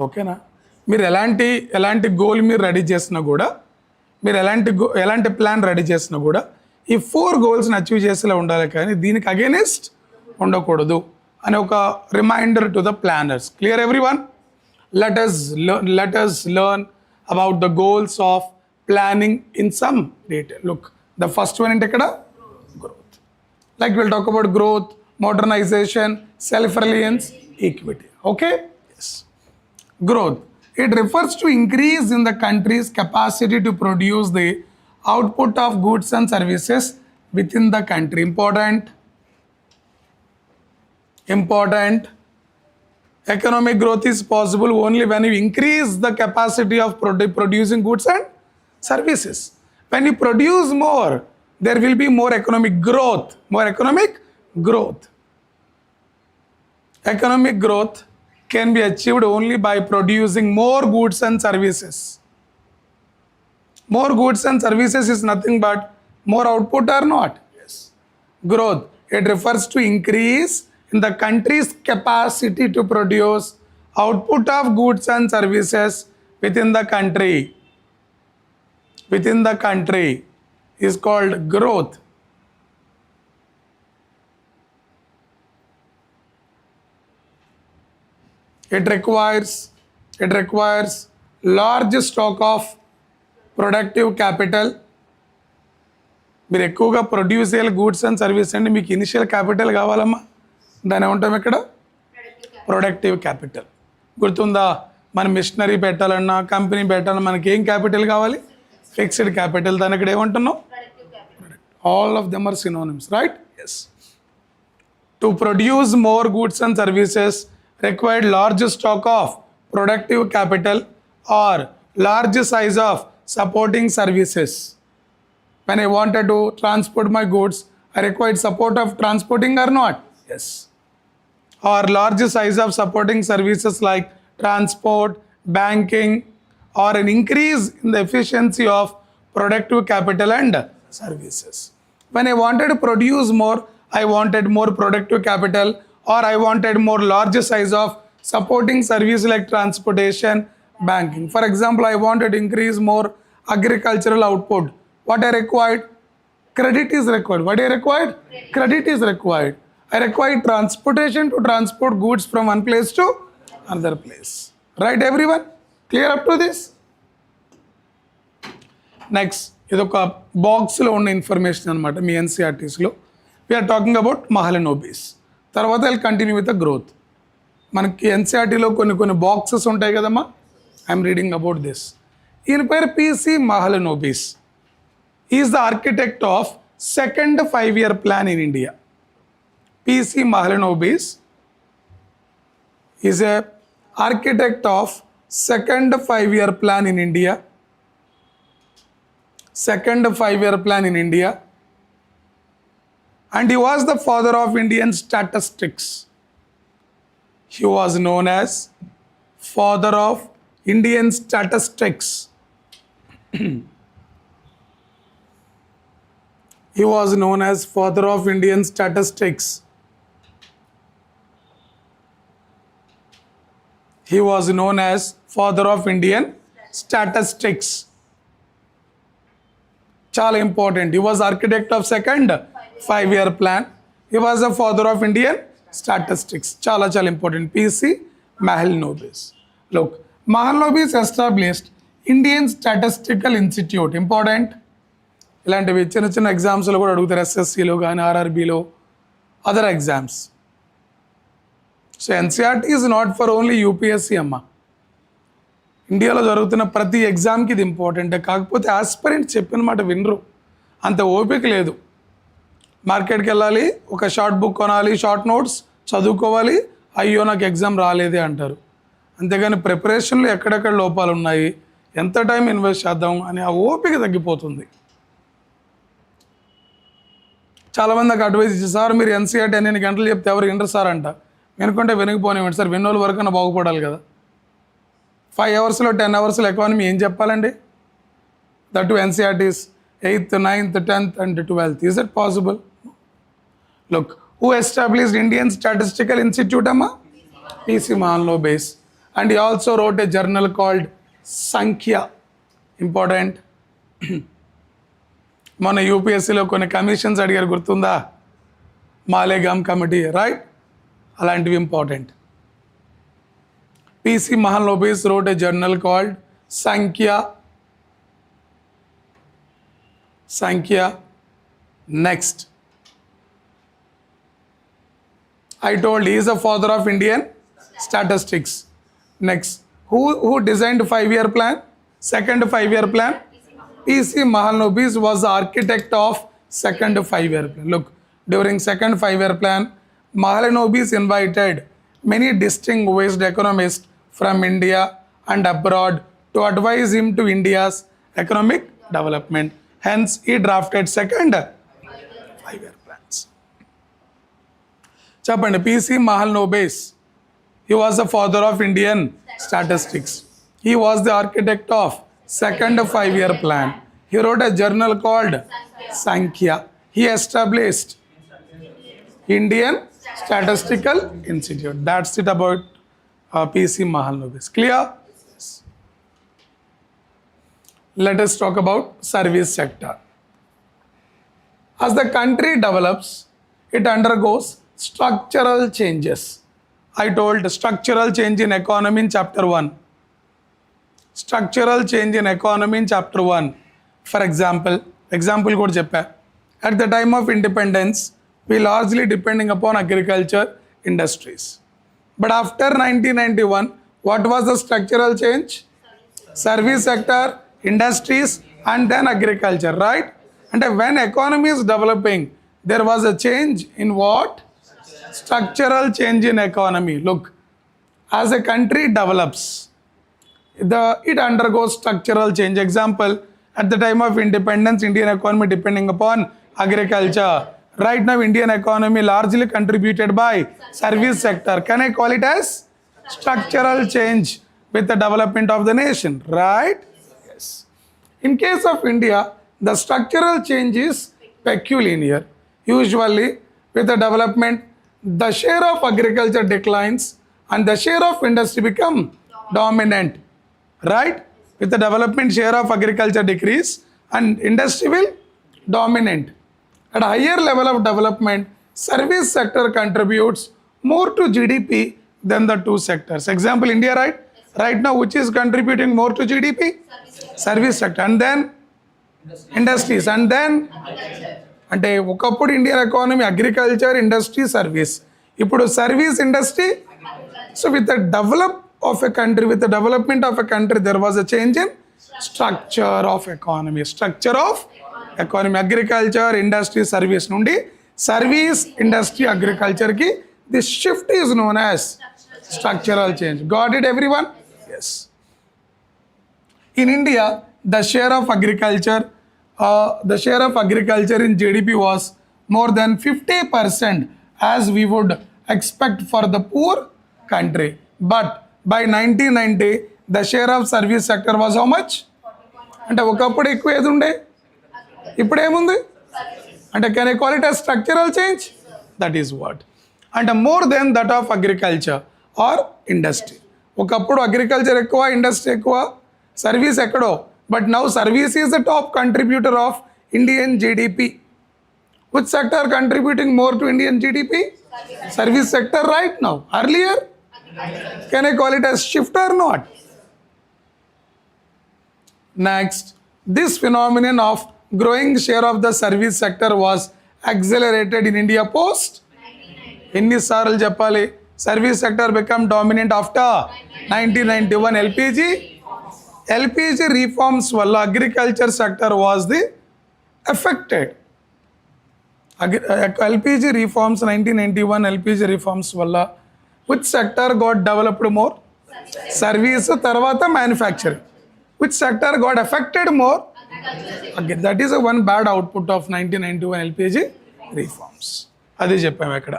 ఓకేనా? మీరు ఎలాంటి goal మీరు ready చేసినా కూడా, మీరు ఎలాంటి ప్లాన్ రెడీ చేసినా కూడా ఈ 4 గోల్స్ని అచీవ్ చేసేలా ఉండాలి, కానీ దీనికి అగేనెస్ట్ ఉండకూడదు అని ఒక reminder to the planners. Clear everyone? Let us learn about the goals of planning in some detail. Look, the first one ఏంటి ఇక్కడ? Growth. Like we'll talk about growth, modernization, self-reliance, equity. Okay? Yes. Growth. It refers to increase in the country's capacity to produce the output of goods and services within the country. Important. Economic growth is possible only when you increase the capacity of producing goods and services. When you produce more, there will be more economic growth. Economic growth can be achieved only by producing more goods and services. More goods and services is nothing but more output or not? Yes. Growth, it refers to increase in the country's capacity to produce output of goods and services within the country. Within the country is called growth. It requires large stock of productive capital, మీరు ఎక్కువగా produce చేయాలి goods and service అంటే మీకు initial capital కావాలమ్మా, దాన్ని ఏమంటాం ఇక్కడ productive capital. గుర్తుందా, మన మిషనరీ పెట్టాలన్నా కంపెనీ పెట్టాలన్నా మనకి ఏం క్యాపిటల్ కావాలి, ఫిక్స్డ్ క్యాపిటల్. దాని ఇక్కడ ఏమంటున్నాం, all of them are synonyms, right? Yes. To produce more goods and services required large stock of productive capital or large size of supporting services. When I wanted to transport my goods, I required support of transporting or not? Yes. Or large size of supporting services like transport, banking, or an increase in the efficiency of productive capital and services. When I wanted to produce more, I wanted more productive capital, or I wanted more large size of supporting service like transportation, banking. For example, I wanted to increase more agricultural output. What I required? Credit is required. What I required? Credit is required. I required transportation to transport goods from one place to another place. Right, everyone? Clear up to this? Next, ఇది ఒక బాక్స్లో ఉన్న information అనమాట మీ ఎన్సీఆర్టీస్లో. We are talking about Mahalanobis. తర్వాత I'll continue with the growth. మనకి ఎన్సీఆర్టీలో కొన్ని బాక్సెస్ ఉంటాయి కదమ్మా, ఐఎమ్ రీడింగ్ అబౌట్ దిస్. ఈయన పేరు PC Mahalanobis. Is the architect of second 5-year plan in India. PC Mahalanobis is a architect of second 5-year plan in India. Second 5-year plan in India. And he was the father of Indian statistics. He was known as father of Indian statistics. He was known as father of Indian statistics. He was known as father of Indian statistics. Chala important. He was architect of second 5-year plan. He was the father of Indian statistics. Chala important. PC Mahalanobis. Look, Mahalanobis established Indian Statistical Institute. Important. ఇలాంటివి చిన్న ఎగ్జామ్స్లో కూడా అడుగుతారు, ఎస్ఎస్సిలో కానీ ఆర్ఆర్బిలో, other exams. So NCERT is not for only UPSC అమ్మ. ఇండియాలో జరుగుతున్న ప్రతి ఎగ్జామ్కి ఇది ఇంపార్టెంట్. కాకపోతే ఆస్పిరెంట్ చెప్పిన మాట వినరు, అంత ఓపిక లేదు. మార్కెట్కి వెళ్ళాలి, ఒక షార్ట్ బుక్ కొనాలి, షార్ట్ నోట్స్ చదువుకోవాలి, అయ్యో నాకు ఎగ్జామ్ రాలేదే అంటారు. అంతేగాని ప్రిపరేషన్లో ఎక్కడెక్కడ లోపాలు ఉన్నాయి, ఎంత టైం ఇన్వెస్ట్ చేద్దాం అని ఆ ఓపిక తగ్గిపోతుంది. చాలామంది నాకు అడ్వైజ్ ఇచ్చి, సార్ మీరు ఎన్సీఆర్టీ అన్ని గంటలు చెప్తే ఎవరు వినరు సార్ అంట. వినుకుంటే వినకపోనివ్వండి సార్, విన్నోళ్ళ వరకన్నా బాగుపడాలి కదా. 5 hours-లో 10 hours-లో ఎకానమీ ఏం చెప్పాలండి? That to NCERTs 8th, 9th, 10th and 12th. Is it possible? Look, who established Indian Statistical Institute, amma? PC Mahalanobis. And he also wrote a journal called Sankhya. Important. మన యూపీఎస్సీలో కొన్ని commissions అడిగారు, గుర్తుందా? మాలేగామ్ committee, right? అలాంటివి important. PC Mahalanobis wrote a journal called Sankhya. Next, I told he is the father of Indian statistics. Next, who designed 5-year plan? Second 5-year plan? PC Mahalanobis was the architect of second 5-year plan. Look, during second 5-year plan, Mahalanobis invited many distinguished economists from India and abroad to advise him to India's economic development. Hence, he drafted second 5-year plans. Chapandi, PC Mahalanobis, he was the father of Indian statistics. He was the architect of second 5-year plan. He wrote a journal called Sankhya. He established Indian Statistical Institute. That's it about PC Mahalanobis. Clear? Yes. Let us talk about service sector. As the country develops, it undergoes structural changes. I told structural change in economy in chapter 1. Structural change in economy in chapter 1. For example కూడా చెప్పా, At the time of independence, we largely depending upon agriculture industries. But after 1991, what was the structural change? Service sector, industries, and then agriculture, right? And when economy is developing, there was a change in what? Structural change in economy. Look, as a country develops, it undergoes structural change. Example, at the time of independence, Indian economy depending upon agriculture. Right now, Indian economy largely contributed by service sector. Can I call it as structural change with the development of the nation, right? Yes. In case of India, the structural change is peculiar. Usually, with the development, the share of agriculture declines and the share of industry become dominant, right? With the development, share of agriculture decrease and industry will dominant. At a higher level of development, service sector contributes more to GDP than the two sectors. Example, India, right? Right now, which is contributing more to GDP? Service sector. And then industries. And then అంటే ఒకప్పుడు Indian economy agriculture industry service, ఇప్పుడు service industry. So with the develop of a country, with the development of a country, there was a change in structure of economy. Structure of economy agriculture industry service నుండి service industry అగ్రికల్చర్కి this shift is known as structural change. Got it, everyone? Yes. In India, the share of agriculture in GDP was more than 50%, as we would expect for the poor country. But by 1990, the share of service sector was how much? అంటే ఒకప్పుడు ఎక్కువ ఏది ఉండే, ఇప్పుడు ఏముంది అంటే can I call it as structural change? That is what. And more than that of agriculture or industry. ఒకప్పుడు agriculture ఎక్కువ, ఇండస్ట్రీ ఎక్కువ, సర్వీస్ ఎక్కడో. But now service is the top contributor of Indian GDP. Which sector contributing more to Indian GDP? Service sector right now. Earlier can I call it as shift or not? Next, this phenomenon of growing share of the service sector was accelerated in India post. ఎన్నిసార్లు చెప్పాలి? Service sector became dominant after 1991 LPG reforms వల్ల agriculture sector was the affected. LPG reforms 1991 LPG reforms వల్ల which sector got developed more? Service తర్వాత manufacturing. Which sector got affected more? Again, that is a one bad output of 1991 LPG reforms. అది చెప్పాము ఇక్కడ.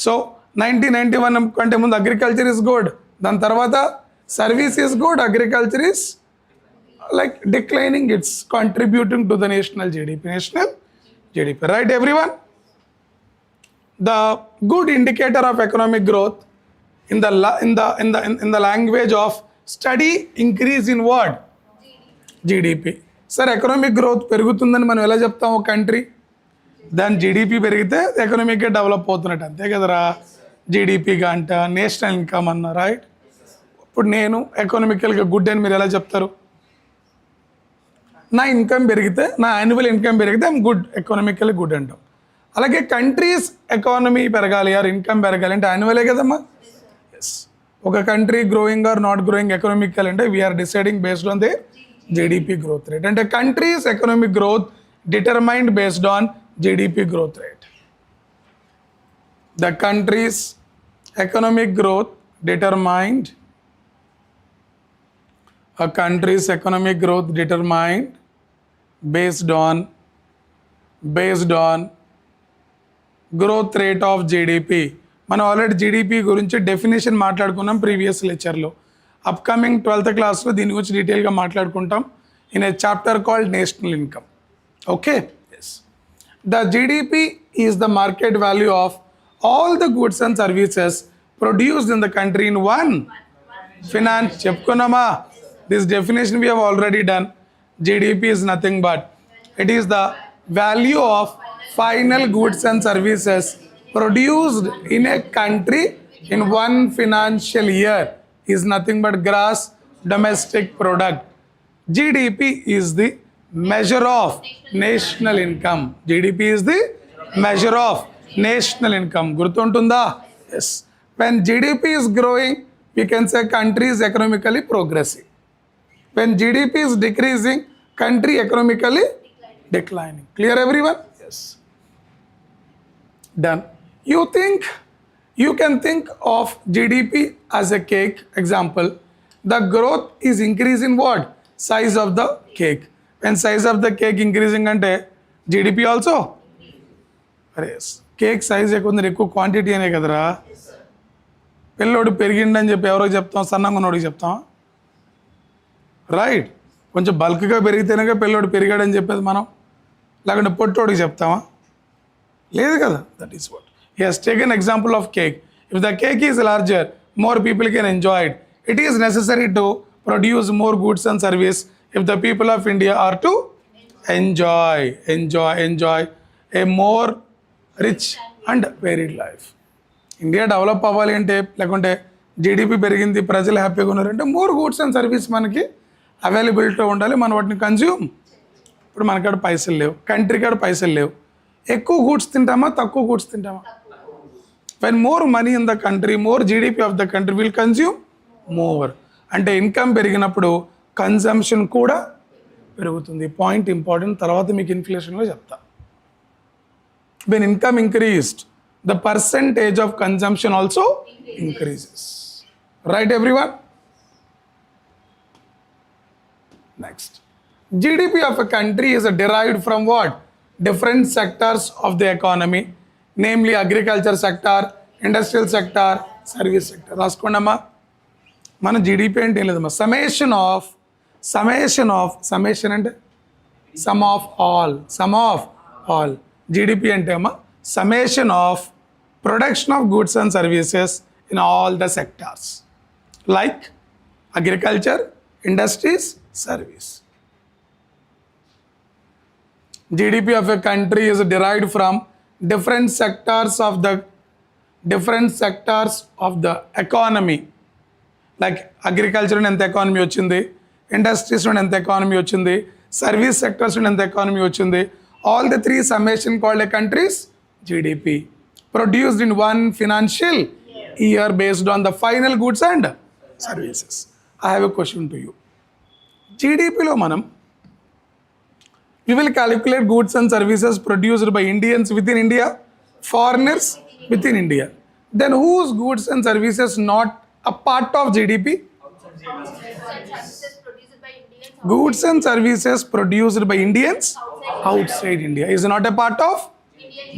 So 1991 కంటే ముందు agriculture is good, దాని తర్వాత service is good, agriculture is like declining, it's contributing to the national GDP, right everyone? The good indicator of economic growth in the language of study increase in what? GDP. Sir economic growth పెరుగుతుందని మనం ఎలా చెప్తాం? ఒక country దాని GDP పెరిగితే ఎకనామిక్గా develop అవుతున్నట్టు, అంతే కదరా? జీడిపిగా అంట, నేషనల్ ఇన్కమ్ అన్న, రైట్? ఇప్పుడు నేను ఎకనామికల్గా గుడ్ అని మీరు ఎలా చెప్తారు? నా ఇన్కమ్ పెరిగితే, నా యాన్యువల్ ఇన్కమ్ పెరిగితే ఐమ్ గుడ్, ఎకనామికల్లీ గుడ్ అంటాం. అలాగే కంట్రీస్ ఎకానమీ పెరగాలి, ఆర్ ఇన్కమ్ పెరగాలి అంటే యాన్యువలే కదమ్మా. ఎస్. ఒక country growing or not growing economical అంటే we are deciding based on the GDP growth rate. అంటే countries economic growth determined based on GDP growth rate. The country's economic growth determined based on growth rate of GDP. మనం already GDP గురించి definition మాట్లాడుకున్నాం previous లెక్చర్లో. Upcoming 12th క్లాస్లో దీని గురించి డీటెయిల్గా మాట్లాడుకుంటాం in a chapter called national income. Okay. The GDP is the market value of all the goods and services produced in the country in one finance. చెప్పుకున్నామా? This definition we have already done. GDP is nothing but it is the value of final goods and services produced in a country in one financial year is nothing but gross domestic product. GDP is the measure of national income. GDP is the measure of national income. Gurtuntunda? Yes. When GDP is growing, we can say country is economically progressing. When GDP is decreasing, country economically declining. Clear everyone? Yes. Done. You can think of GDP as a cake. Example, the growth is increasing what? Size of the cake. When size of the cake increasing ante GDP also? Yes. Cake size ఎక్కువ quantity అనే కదరా. పిల్లోడు పెరిగిండని చెప్పి ఎవరో చెప్తాం, సన్నంగా ఉన్నోడికి చెప్తాం, రైట్? కొంచెం బల్క్గా పెరిగితేనే పిల్లోడు పెరిగాడని చెప్పేది మనం, లేకుంటే పొట్టోడికి చెప్తామా? లేదు కదా. That is what. He has taken example of cake. If the cake is larger, more people can enjoy it. It is necessary to produce more goods and service if the people of India are to enjoy a more rich and varied life. India develop అవ్వాలి అంటే, లేకుంటే GDP పెరిగింది, ప్రజలు హ్యాపీగా ఉన్నారంటే more goods and service మనకి availability ఉండాలి. మనం వాటిని కన్జ్యూమ్. ఇప్పుడు మనకాడ పైసలు లేవు, కంట్రీ కాడ పైసలు లేవు, ఎక్కువ గూడ్స్ తింటామా తక్కువ goods తింటామా? When more money in the country, more GDP of the country will consume more. అంటే ఇన్కమ్ పెరిగినప్పుడు కన్జంప్షన్ కూడా పెరుగుతుంది. పాయింట్ ఇంపార్టెంట్, తర్వాత మీకు ఇన్ఫ్లేషన్లో చెప్తా. When income increased, the percentage of consumption also increases. Right everyone? Next. GDP of a country is derived from what? Different sectors of the economy, namely agriculture sector, industrial sector, service sector. రాసుకోండమ్మా. మన GDP అంటే ఏం లేదమ్మా, summation అంటే some of all. GDP అంటే అమ్మా summation of production of goods and services in all the sectors like agriculture, industries, service. GDP of a country is derived from different sectors of the economy. Like agriculture and the economy ochindi, industries and the economy ochindi, service sectors and the economy ochindi. All the three summation called a country's GDP, produced in one financial year based on the final goods and services. I have a question to you. GDP lo manam we will calculate goods and services produced by Indians within India, foreigners within India. Then whose goods and services not a part of GDP? Goods and services produced by Indians outside India is not a part of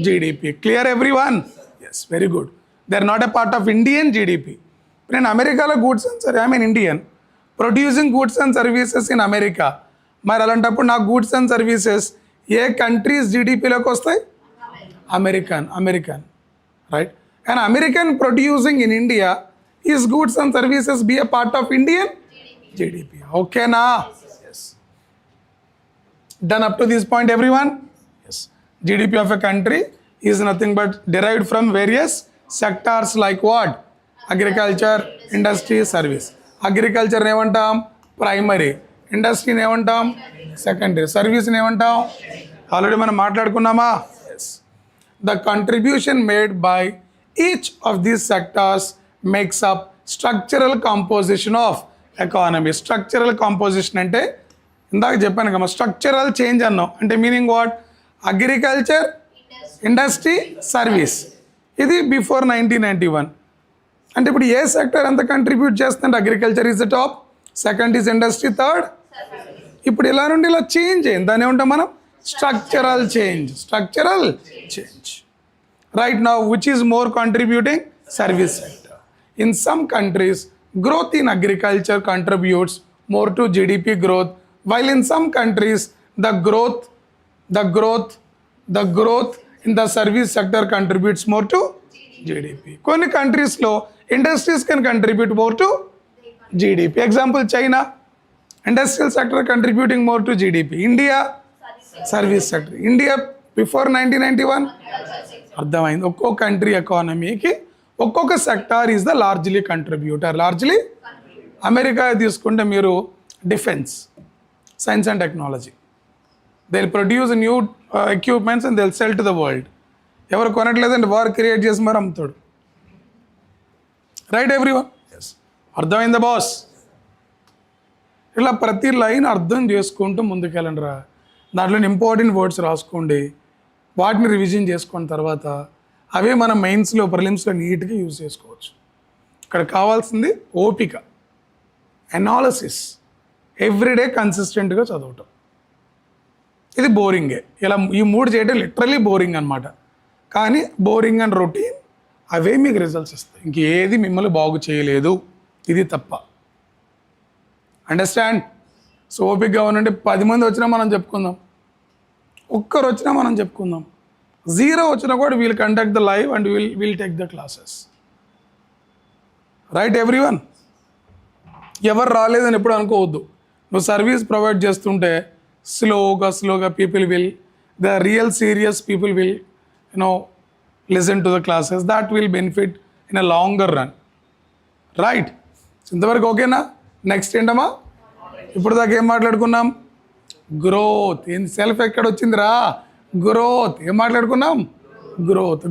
GDP. Clear everyone? Yes, very good. They are not a part of Indian GDP. But in America, goods and services, I mean Indian, producing goods and services in America. మరి అలాంటప్పుడు నా goods and services ఏ countries జీడిపిలోకి వస్తాయి? American, right? And American producing in India is goods and services be a part of Indian GDP. ఓకేనా? Yes. Done up to this point everyone? Yes. GDP of a country is nothing but derived from various sectors like what? Agriculture, industry, service. అగ్రికల్చర్ని ఏమంటాం? Primary. ఇండస్ట్రీని ఏమంటాం? Secondary. సర్వీస్ని ఏమంటాం? Already మనం మాట్లాడుకున్నామా? Yes. The contribution made by each of these sectors makes up structural composition of economy. Structural composition అంటే ఇందాక చెప్పాను కదా, స్ట్రక్చరల్ చేంజ్ అన్నాం అంటే meaning what? Agriculture, industry, service. ఇది బిఫోర్ 1991. అంటే ఇప్పుడు ఏ సెక్టర్ ఎంత కంట్రిబ్యూట్ చేస్తుందంటే agriculture is the top, second is industry, third. ఇప్పుడు ఇలా నుండి ఇలా చేంజ్ అయింది, దాన్ని ఏమంటాం మనం? Structural change. Right now which is more contributing? Service sector. In some countries growth in agriculture contributes more to GDP growth, while in some countries the growth in the service sector contributes more to GDP. కొన్ని కంట్రీస్లో industries can contribute more to GDP. Example China, industrial sector contributing more to GDP. India, service sector. India before 1991. అర్థమైంది? ఒక్కో country ఎకానమీకి ఒక్కొక్క sector is the largely contributor. America తీసుకుంటే మీరు defence, science and technology, they'll produce new equipments and they'll sell to the world. ఎవరు కొనట్లేదంటే వారు create చేసి మరి అమ్ముతాడు. Right everyone? ఎస్, అర్థమైందా బాస్? ఇలా ప్రతి లైన్ అర్థం చేసుకుంటూ ముందుకెళ్ళండి రా. దాంట్లో ఇంపార్టెంట్ వర్డ్స్ రాసుకోండి, వాటిని రివిజన్ చేసుకున్న తర్వాత అవే మనం మెయిన్స్లో ప్రిలిమ్స్లో నీట్గా యూజ్ చేసుకోవచ్చు. ఇక్కడ కావాల్సింది ఓపిక, అనాలిసిస్, ఎవ్రీడే కన్సిస్టెంట్గా చదవటం. ఇది బోరింగే. ఇలా ఈ 3 చేయడం లిటరలీ బోరింగ్ అనమాట. కానీ బోరింగ్ అండ్ రొటీన్ అవే మీకు రిజల్ట్స్ ఇస్తాయి. ఇంకేది మిమ్మల్ని బాగు చేయలేదు, ఇది తప్ప. అండర్స్టాండ్? సో ఓపికగా ఉండండి. 10 మంది వచ్చినా మనం చెప్పుకుందాం, ఒక్కరు వచ్చినా మనం చెప్పుకుందాం, 0 వచ్చినా కూడా wheel conduct the live and will take the classes. Right everyone? ఎవరు రాలేదని ఎప్పుడు అనుకోవద్దు. నువ్వు సర్వీస్ ప్రొవైడ్ చేస్తుంటే స్లోగా people will, the real serious people will listen to the classes. That will benefit in a longer run. Right? ఇంతవరకు ఓకేనా? Next ఏంటమ్మా? ఇప్పుడు దాకా ఏం మాట్లాడుకున్నాం? గ్రోత్. ఏంది సెల్ఫ్ ఎక్కడ వచ్చిందిరా? గ్రోత్. ఏం మాట్లాడుకున్నాం?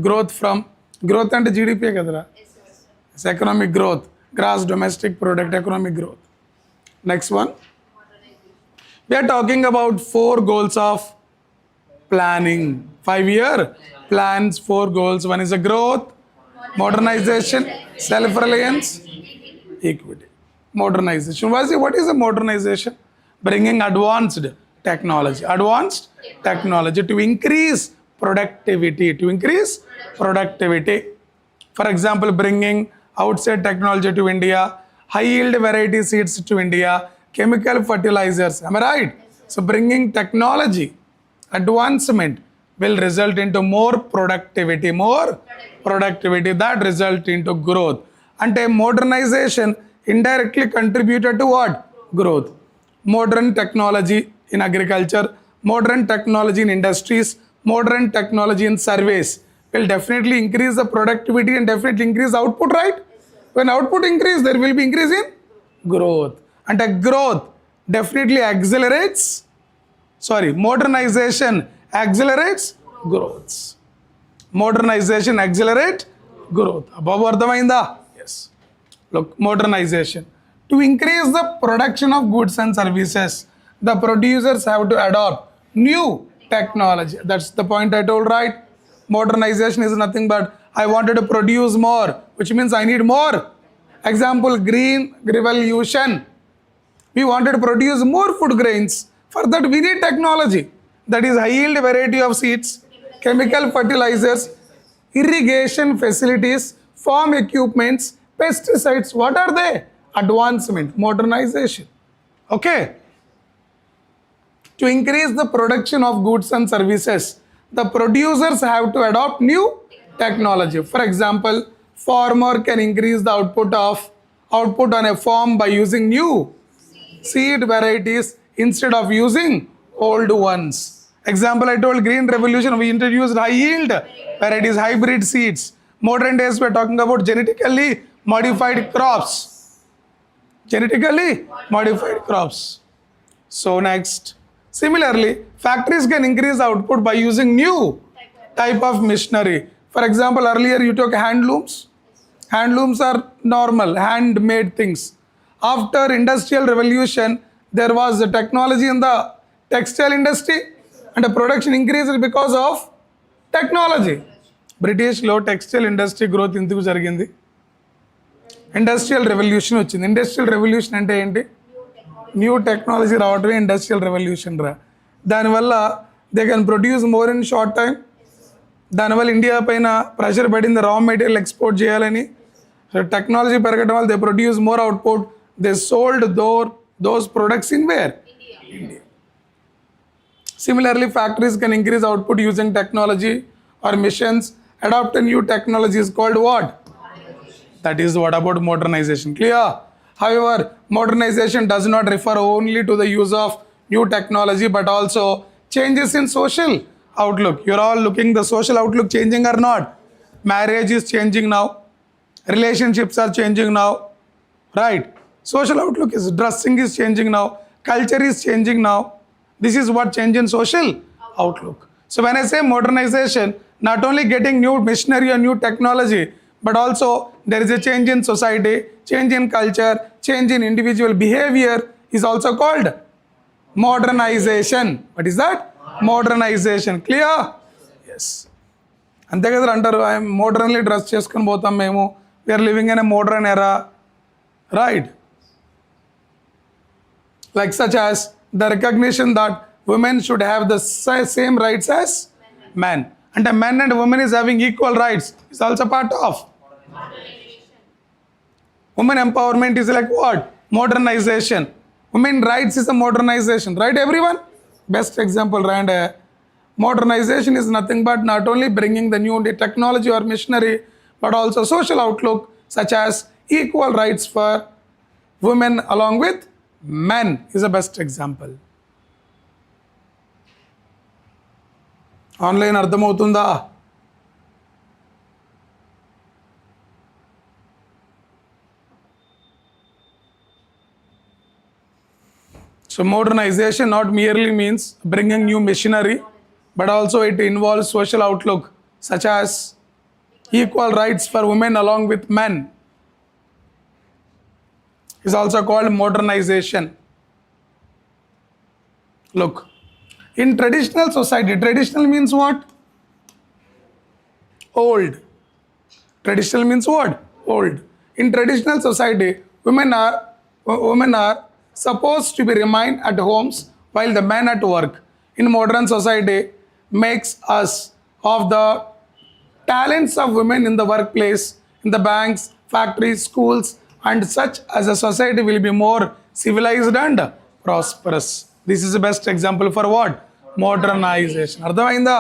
గ్రోత్ ఫ్రమ్, గ్రోత్ అంటే జీడిపి కదరా, economic growth, gross domestic product, economic growth. Next one, we are talking about 4 goals of planning. 5-year plans, 4 goals. One is a growth, modernization, self-reliance, equity. Modernization. What is a modernization? Bringing advanced technology to increase productivity. For example, bringing outside technology to India, high yield variety seeds to India, chemical fertilizers. Am I right? So bringing technology advancement will result into more productivity, that result into growth. And a modernization indirectly contributed to what? Growth. Modern technology in agriculture, modern technology in industries, modern technology in surveys will definitely increase the productivity and definitely increase output, right? When output increase, there will be increase in growth. And a growth definitely accelerates, modernization accelerates growth. Modernization accelerate growth. Above ardhamainda? Yes. Look, modernization. To increase the production of goods and services, the producers have to adopt new technology. That's the point I told, right? Modernization is nothing but I wanted to produce more, which means I need more. Example, green revolution. We wanted to produce more food grains. For that we need technology. That is high yield variety of seeds, chemical fertilizers, irrigation facilities, farm equipments, pesticides. What are they? Advancement, modernization. Okay? To increase the production of goods and services, the producers have to adopt new technology. For example, farmer can increase the output on a farm by using new seed varieties instead of using old ones. Example, I told green revolution, we introduced high yield varieties, hybrid seeds. Modern days we're talking about genetically modified crops. So next, similarly, factories can increase output by using new type of machinery. For example, earlier you took handlooms. Handlooms are normal, handmade things. After industrial revolution, there was a technology in the textile industry and the production increased because of technology. British లో textile industry growth ఎందుకు జరిగింది? Industrial revolution వచ్చింది. Industrial revolution అంటే ఏంటి? New technology రావటమే industrial revolution రా. దానివల్ల they can produce more in short time. దానివల్ల ఇండియా పైన ప్రెషర్ పడింది రా మెటీరియల్ ఎక్స్పోర్ట్ చేయాలని. టెక్నాలజీ పెరగడం వల్ల they produce more output. They sold those products in where? India. Similarly, factories can increase output using technology or missions. Adopt a new technology is called what? That is what about modernization. Clear? However, modernization does not refer only to the use of new technology but also changes in social outlook. You're all looking the social outlook changing or not? Marriage is changing now. Relationships are changing now. Right? Social outlook is dressing is changing now. Culture is changing now. This is what change in social outlook. So when I say modernization, not only getting new machinery or new technology, but also there is a change in society, change in culture, change in individual behavior is also called modernization. What is that? Modernization. Clear? Yes. అంతే కదా అంటారు, I'm మోడర్న్లీ dress చేసుకొని పోతాం మేము, we are living in a modern era, right? Like such as the recognition that women should have the same rights as men. And a man and woman is having equal rights is also part of women empowerment is like what? Modernization. Women rights is a modernization, right everyone? Best example, right? Modernization is nothing but not only bringing the new technology or machinery, but also social outlook such as equal rights for women along with men is the best example. Online అర్థమవుతుందా? So modernization not merely means bringing new machinery, but also it involves social outlook such as equal rights for women along with men is also called modernization. Look, in traditional society, traditional means what? Old. Traditional means what? Old. In traditional society, women are supposed to be remain at homes while the men at work. In modern society, makes us of the talents of women in the workplace, in the banks, factories, schools, and such as a society will be more civilized and prosperous. This is the best example for what? Modernization. Ardhamainda?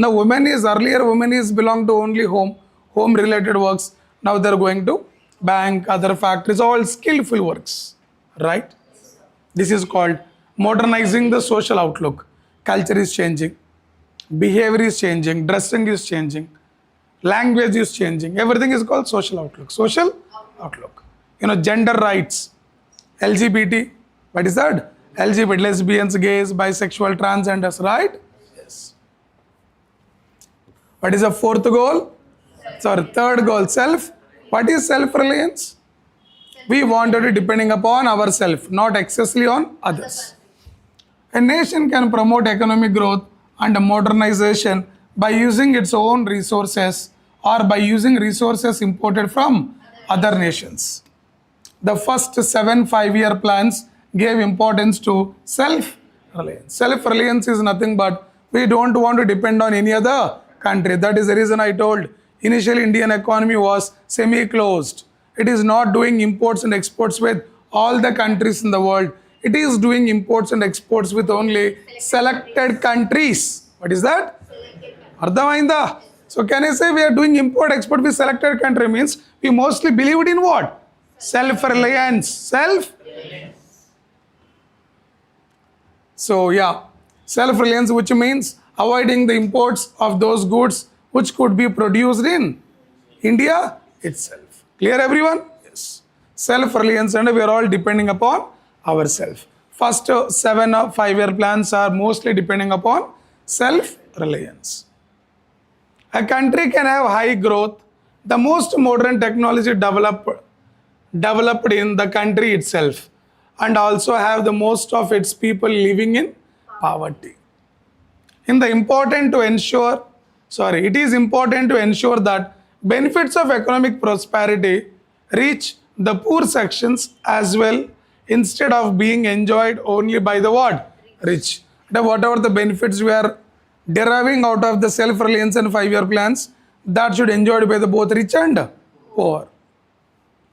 Now women is belong to only home related works. Now they're going to bank, other factories, all skillful works, right? This is called modernizing the social outlook. Culture is changing, behavior is changing, dressing is changing, language is changing, everything is called social outlook. Social outlook. Gender rights, LGBT, what is that? LGBT, lesbians, gays, bisexual, transgenders, right? Yes. What is the third goal? Self. What is self-reliance? We want to be depending upon ourselves, not excessively on others. A nation can promote economic growth and modernization by using its own resources or by using resources imported from other nations. The first 7 5-year plans gave importance to self-reliance. Self-reliance is nothing but we don't want to depend on any other country. That is the reason I told initially Indian economy was semi-closed. It is not doing imports and exports with all the countries in the world. It is doing imports and exports with only selected countries. What is that? Ardhamainda? So can I say we are doing import export with selected country means we mostly believed in what? Self-reliance. So yeah, self-reliance, which means avoiding the imports of those goods which could be produced in India itself. Clear everyone? Yes. Self-reliance, and we are all depending upon ourselves. First 7 5-year plans are mostly depending upon self-reliance. A country can have high growth, the most modern technology developed in the country itself, and also have the most of its people living in poverty. It is important to ensure that benefits of economic prosperity reach the poor sections as well, instead of being enjoyed only by the what? Rich. Whatever the benefits we are deriving out of the self-reliance and 5-year plans, that should be enjoyed by the both rich and poor.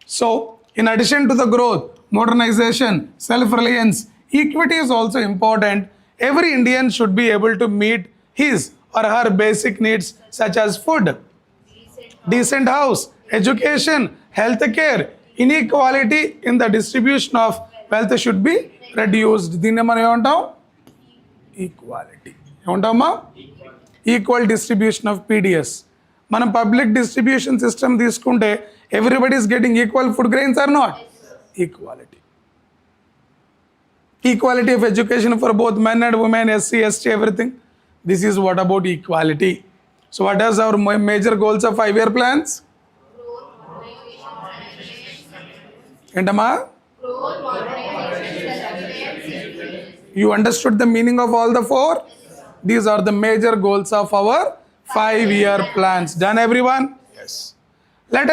So, in addition to the growth, modernization, self-reliance, equity is also important. Every Indian should be able to meet his or her basic needs such as food, decent house, education, health care. Inequality in the distribution of wealth should be reduced. దీన్ని మనం ఏమంటాం? Equality. ఏమంటామా? Equal distribution of PDS. మనం public distribution system తీసుకుంటే everybody is getting equal food grains or not? Equality. Equality of education for both men and women, SC, ST, everything. This is what about equality. So what is our major goals of 5-year plans? Entama? You understood the meaning of all the 4? These are the major goals of our 5-year plans. Done, everyone? Yes. Let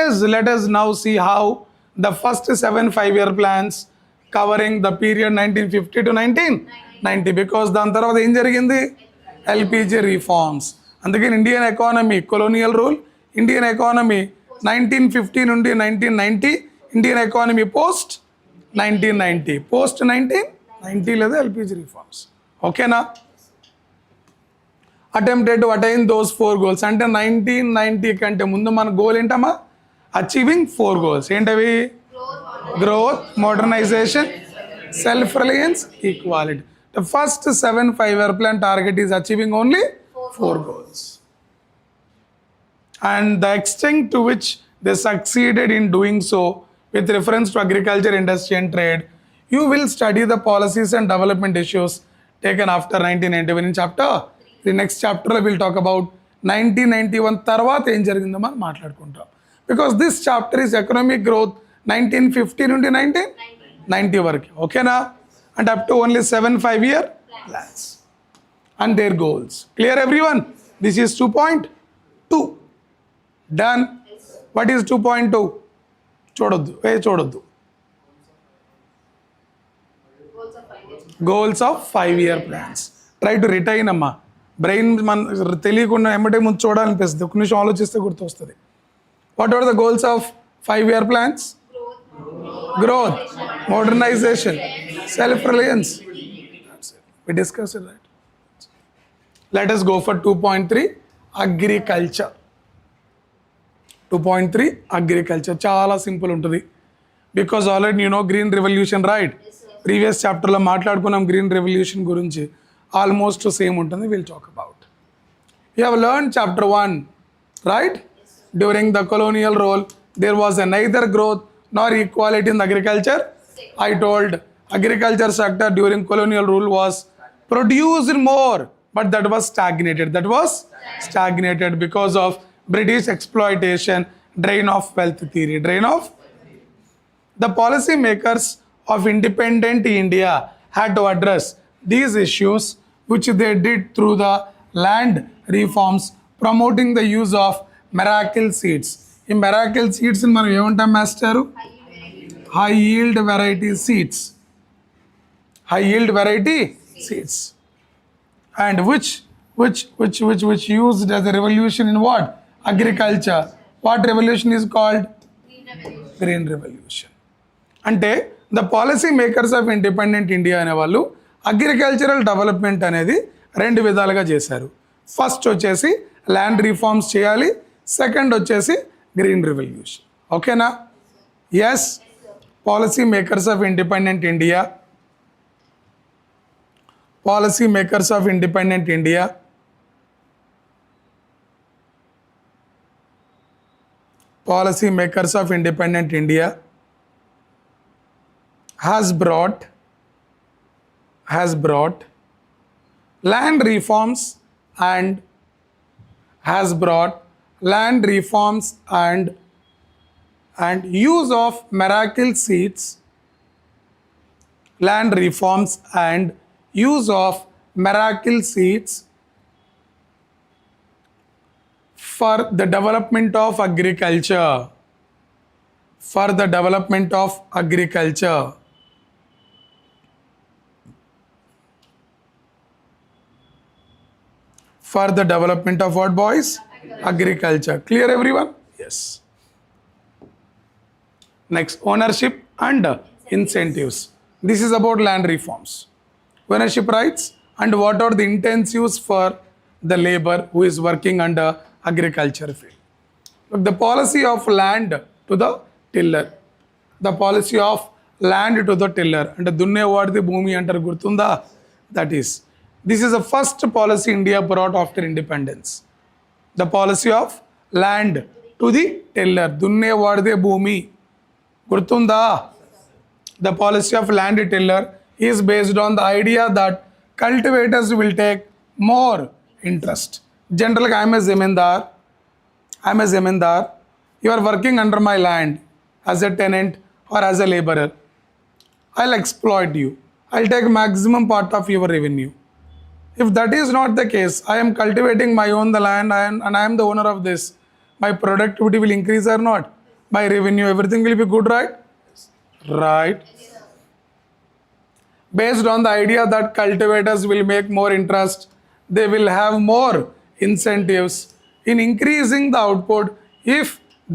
us now see how the first 7 5-year plans covering the period 1950 to 1990, because దాని తర్వాత ఏం జరిగింది? LPG reforms. అందుకే Indian economy colonial rule, Indian economy 1950 నుండి 1990, Indian economy post 1990, post 1990 లేదా LPG reforms. ఓకేనా? Attempted to attain those 4 goals. అంటే 1990 కంటే ముందు మన గోల్ ఏంటమ్మా? Achieving 4 goals. ఏంటవి? Growth, modernization, self-reliance, equality. The first 7 5-year plan target is achieving only 4 goals. And the extent to which they succeeded in doing so with reference to agriculture, industry and trade, you will study the policies and development issues taken after 1991 in chapter. The next chapter we will talk about 1991 తర్వాత ఏం జరిగిందో మనం మాట్లాడుకుంటాం. Because this chapter is economic growth 1950 నుండి 1990 వరకు. ఓకేనా? And up to only 7 5-year plans and their goals. Clear, everyone? This is 2.2. Done. What is 2.2? చూడొద్దు. Goals of 5-year plans. Try to retain అమ్మా. బ్రెయిన్ మన తెలియకుండా ఎమ్మటే ముందు చూడాలనిపిస్తుంది. ఒక నిమిషం ఆలోచిస్తే గుర్తొస్తుంది. What are the goals of 5-year plans? Growth, modernization, self-reliance. We discussed that. Let us go for 2.3, agriculture. 2.3, agriculture. చాలా సింపుల్ ఉంటుంది. Because already you know green revolution, right? Previous chapter లో మాట్లాడుకున్నాం green revolution గురించి. Almost same ఉంటుంది. We'll talk about. You have learned chapter 1, right? During the colonial rule, there was neither growth nor equality in agriculture. I told agriculture sector during colonial rule was produced more, but that was stagnated because of British exploitation, drain of wealth theory. The policy makers of independent India had to address these issues, which they did through the land reforms, promoting the use of miracle seeds. ఈ miracle seeds మనం ఏమంటాం మాస్టారు? high yield variety seeds. And which used as a revolution in what? Agriculture. What revolution is called? Green revolution. అంటే the policy makers of independent India అనే వాళ్ళు agricultural development అనేది 2 విధాలుగా చేశారు. ఫస్ట్ వచ్చేసి ల్యాండ్ రిఫార్మ్స్ చేయాలి, సెకండ్ వచ్చేసి green revolution. ఓకేనా? Yes. Policy makers of independent India policy makers of independent India has brought land reforms and use of miracle seeds, for the development of agriculture. For the development of what, boys? Agriculture. Clear, everyone? Yes. Next, ownership and incentives. This is about land reforms. Ownership rights and what are the incentives for the labor who is working under agriculture field. Look, the policy of land to the tiller. అంటే దున్నేవాడిది భూమి అంటారు, గుర్తుందా? This is the first policy India brought after independence. The policy of land to the tiller. దున్నేవాడిదే భూమి, గుర్తుందా? The policy of land tiller is based on the idea that cultivators will take more interest. Generally, I am a zemindar. You are working under my land as a tenant or as a laborer. I'll exploit you. I'll take maximum part of your revenue. If that is not the case, I am cultivating my own the land and I am the owner of this. My productivity will increase or not? My revenue, everything will be good, right? Right. Based on the idea that cultivators will make more interest, they will have more incentives in increasing the output if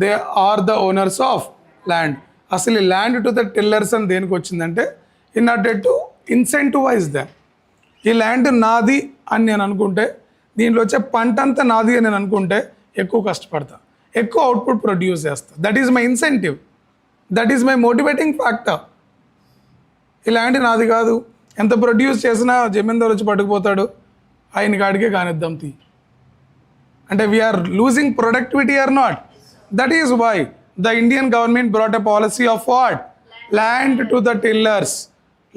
they are the owners of land. అసలు ఈ land to the tillers అని దేనికి వచ్చిందంటే in order to incentivise them. ఈ land నాది అని నేను అనుకుంటే, దీంట్లో వచ్చే పంట అంతా నాది అని నేను అనుకుంటే ఎక్కువ కష్టపడతా, ఎక్కువ అవుట్పుట్ ప్రొడ్యూస్ చేస్తా. That is my incentive, that is my motivating factor. ఈ ల్యాండ్ నాది కాదు, ఎంత ప్రొడ్యూస్ చేసినా జమీందారు వచ్చి పట్టుకుపోతాడు, ఆయన కాడికే కానిద్దాం తీ అంటే we are losing productivity or not. That is why the Indian government brought a policy of what? Land to the tillers.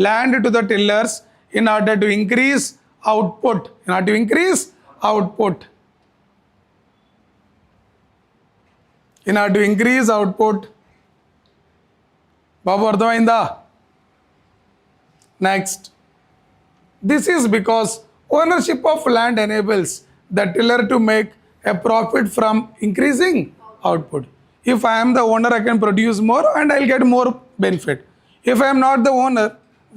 Land to the tillers in order to increase output. In order to increase output. In order to increase output. Babu ardhamainda? Next. This is because ownership of land enables the tiller to make a profit from increasing output. If I am the owner, I can produce more and I'll get more benefit. If I am not the owner,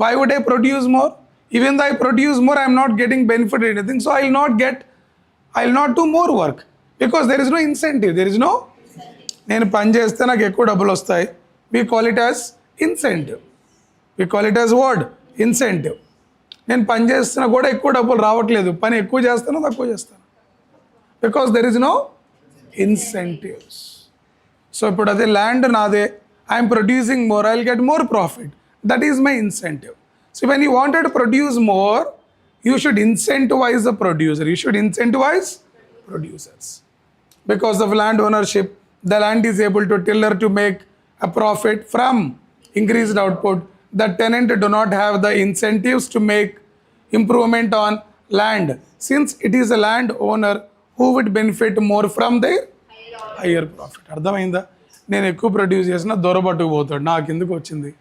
why would I produce more? Even though I produce more, I am not getting benefit or anything. So I will not do more work because there is no incentive. There is no. నేను పని చేస్తే నాకు ఎక్కువ డబ్బులు వస్తాయి. We call it as incentive. We call it as what? Incentive. నేను పని చేస్తున్నా కూడా ఎక్కువ డబ్బులు రావట్లేదు, పని ఎక్కువ చేస్తాను తక్కువ చేస్తాను, because there is no incentives. So ఇప్పుడు అదే ల్యాండ్ నాదే, I'm producing more, I will get more profit. That is my incentive. So when you wanted to produce more, you should incentivize the producer. You should incentivize producers. Because of land ownership, the land is able to tiller to make a profit from increased output. The tenant do not have the incentives to make improvement on land, since it is a land owner who would benefit more from their higher profit. అర్థమైందా? నేను ఎక్కువ produce చేసినా దొరబట్టుకు పోతాడు, నాకు ఎందుకు వచ్చింది,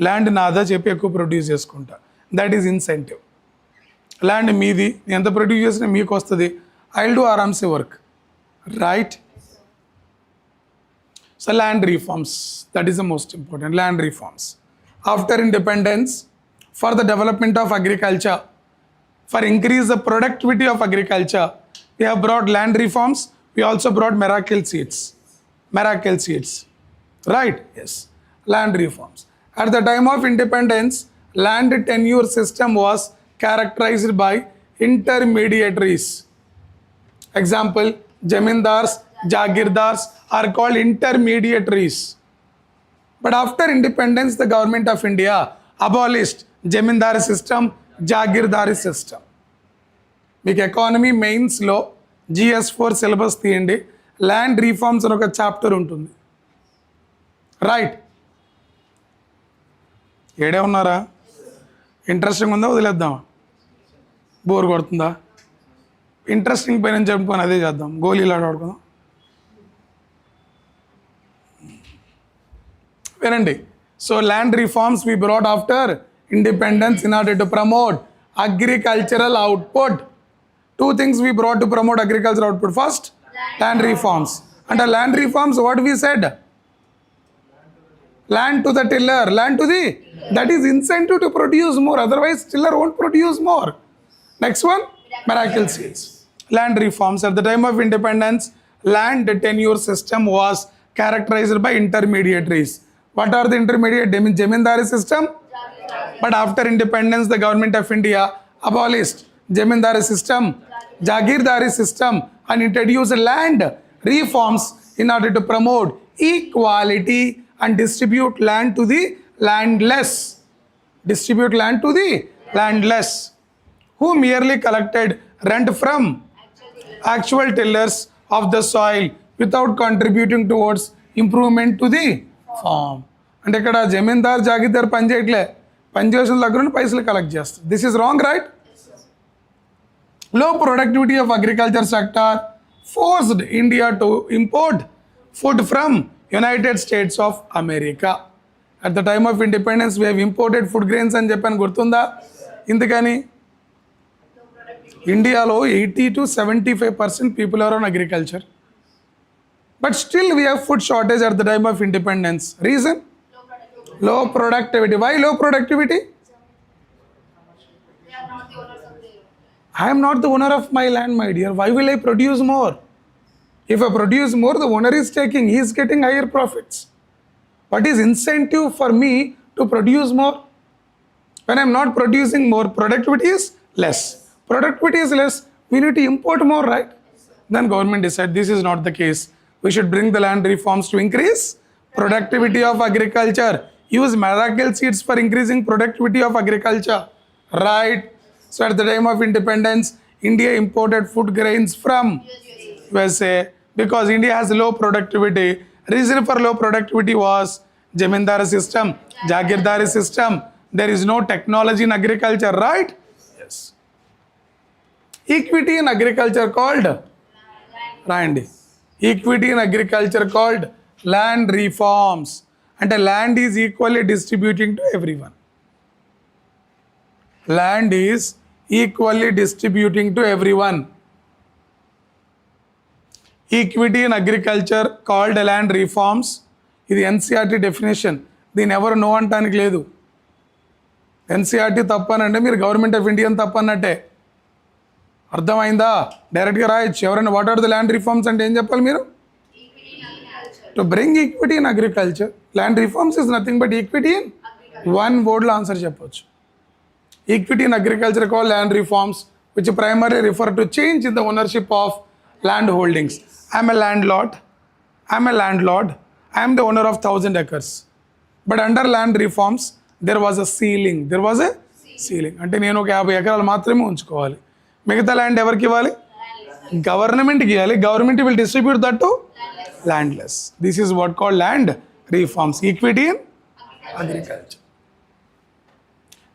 land నాదా చెప్పి ఎక్కువ ప్రొడ్యూస్ చేసుకుంటా. That is incentive. ల్యాండ్ మీది, నేను ఎంత ప్రొడ్యూస్ చేసినా మీకు వస్తుంది, ఐ విల్ డూ ఆరామ్సే work, right? So land reforms, that is the most important. Land reforms after independence for the development of agriculture, for increase the productivity of agriculture, we have brought land reforms. We also brought miracle seeds, right? Yes, land reforms. At the time of independence, land tenure system was characterized by intermediaries. Example, jamindars, jagirdars are called intermediaries. But after independence, the government of India abolished jamindar system, jagirdari system. మీకు economy మెయిన్స్లో GS4 syllabus తీయండి, land reforms అని ఒక chapter ఉంటుంది, right? ఏడే ఉన్నారా? Interesting ఉందా వదిలేద్దామా? Bore కొడుతుందా? ఇంట్రెస్టింగ్ పైన చెప్పుకొని అదే చేద్దాం, గోళీలు ఆడుకుందాం. వినండి. So land reforms we brought after independence in order to promote agricultural output. Two things we brought to promote agricultural output. First, land reforms. Under land reforms, what we said? Land to the tiller, land to the, that is incentive to produce more, otherwise tiller won't produce more. Next one, miracle seeds. Land reforms. At the time of independence, land tenure system was characterized by intermediaries. What are the intermediate? Jamindari system. But after independence, the government of India abolished Jamindari system, Jagirdari system, and introduced land reforms in order to promote equality and distribute land to the landless. Distribute land to the landless, who merely collected rent from actual tillers of the soil without contributing towards improvement to the farm. అంటే ఇక్కడ జమీందార్ జాగీర్దార్ పని చేయట్లే, పనిచేసిన దగ్గర నుండి పైసలు collect చేస్తారు. This is wrong, right? Low productivity of agriculture sector forced India to import food from United States of America. At the time of independence, we have imported food grains అని చెప్పాను, గుర్తుందా? ఎందుకని? ఇండియాలో 80 to 75% people are on agriculture. But still we have food shortage at the time of independence. Reason? Low productivity. Why low productivity? I am not the owner of my land, my dear. Why will I produce more? If I produce more, the owner is taking, he is getting higher profits. What is incentive for me to produce more? When I am not producing more, productivity is less. Productivity is less, we need to import more, right? Then government decided this is not the case. We should bring the land reforms to increase productivity of agriculture. Use miracle seeds for increasing productivity of agriculture, right? So at the time of independence, India imported food grains from USA because India has low productivity. Reason for low productivity was Jamindari system, Jagirdari system. There is no technology in agriculture, right? Yes. Equity in agriculture called land. Equity in agriculture called land reforms. And the land is equally distributing to everyone. Land is equally distributing to everyone. Equity in agriculture called land reforms. ఇది NCERT definition. దీన్ని ఎవరు no అంటానికి లేదు. NCERT తప్పనంటే మీరు government of India తప్పన్నట్టే. అర్థమైందా? డైరెక్ట్గా రాయొచ్చు. ఎవరైనా what are the land reforms అంటే ఏం చెప్పాలి మీరు? To bring equity in agriculture. Land reforms is nothing but equity in one వర్డ్లో ఆన్సర్ చెప్పొచ్చు. Equity in agriculture called land reforms, which primarily refer to change in the ownership of land holdings. I am a landlord. I am the owner of 1,000 acres. But under land reforms, there was a ceiling. అంటే నేను ఒక 50 ఎకరాలు మాత్రమే ఉంచుకోవాలి. మిగతా land ఎవరికి ఇవ్వాలి? గవర్నమెంట్కి ఇవ్వాలి. Government will distribute that to landless. This is what called land reforms. Equity in agriculture.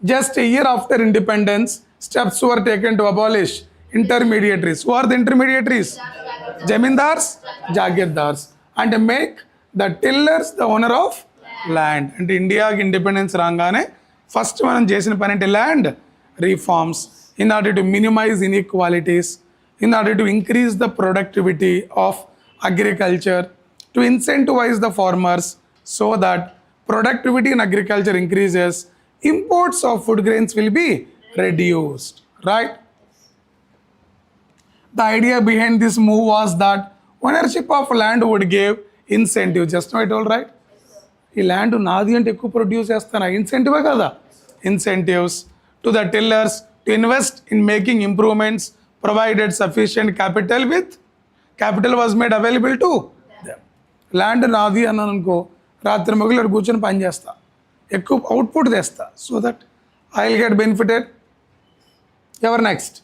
Just a year after independence, steps were taken to abolish intermediaries. Who are the intermediaries? Jamindars, Jagirdars. And make the tillers the owner of land. And India independence rangane first మనం చేసిన పని అంటే land reforms in order to minimize inequalities, in order to increase the productivity of agriculture, to incentivize the farmers so that productivity in agriculture increases. Imports of food grains will be reduced, right? The idea behind this move was that ownership of land would give incentive. Just now I told, right? ఈ land నాది అంటే ఎక్కువ produce చేస్తాను, ఇన్సెంటివే కదా. Incentives to the tillers to invest in making improvements provided sufficient capital with capital was made available to them. Land నాది అన్నాను అనుకో, రాత్రి మొగలు కూర్చొని పని చేస్తా, ఎక్కువ అవుట్పుట్ తెస్తా, so that I will get benefited. Ever next?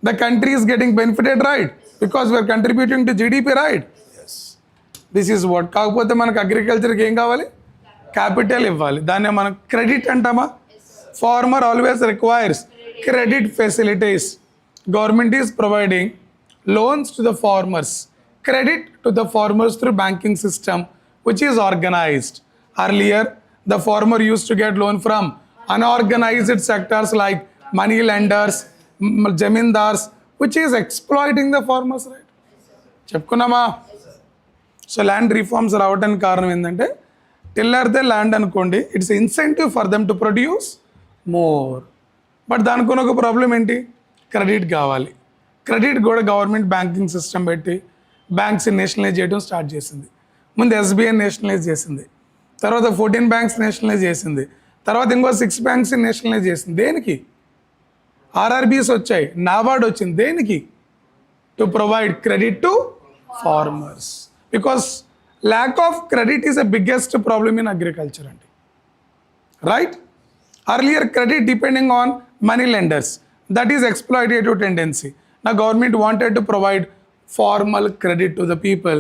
The country is getting benefited, right? Because we are contributing to GDP, right? Yes, this is what. కాకపోతే మనకు అగ్రికల్చర్కి ఏం కావాలి? క్యాపిటల్ ఇవ్వాలి. దాన్ని మనం క్రెడిట్ అంటామా? Farmer always requires credit facilities. Government is providing loans to the farmers, credit to the farmers through banking system which is organized. Earlier, the farmer used to get loan from unorganized sectors like money lenders, jamindars, which is exploiting the farmers, right? చెప్పుకున్నామా? So land reforms రావడానికి కారణం ఏంటంటే, టిల్లర్దే land అనుకోండి, it's incentive for them to produce more. But దానికి ఒక problem ఏంటి? Credit కావాలి. క్రెడిట్ కూడా గవర్నమెంట్ బ్యాంకింగ్ సిస్టమ్ పెట్టి బ్యాంక్స్ నేషనలైజ్ చేయడం స్టార్ట్ చేసింది. ముందు SBI నేషనలైజ్ చేసింది, తర్వాత 14 బ్యాంక్స్ నేషనలైజ్ చేసింది, తర్వాత ఇంకో 6 బ్యాంక్స్ నేషనలైజ్ చేసింది. దేనికి? RRBs వచ్చాయి, నాబార్డ్ వచ్చింది. దేనికి? To provide credit to farmers. Because lack of credit is the biggest problem in agriculture అండి, right? Earlier, credit depending on money lenders, that is exploitative tendency. Now, government wanted to provide formal credit to the people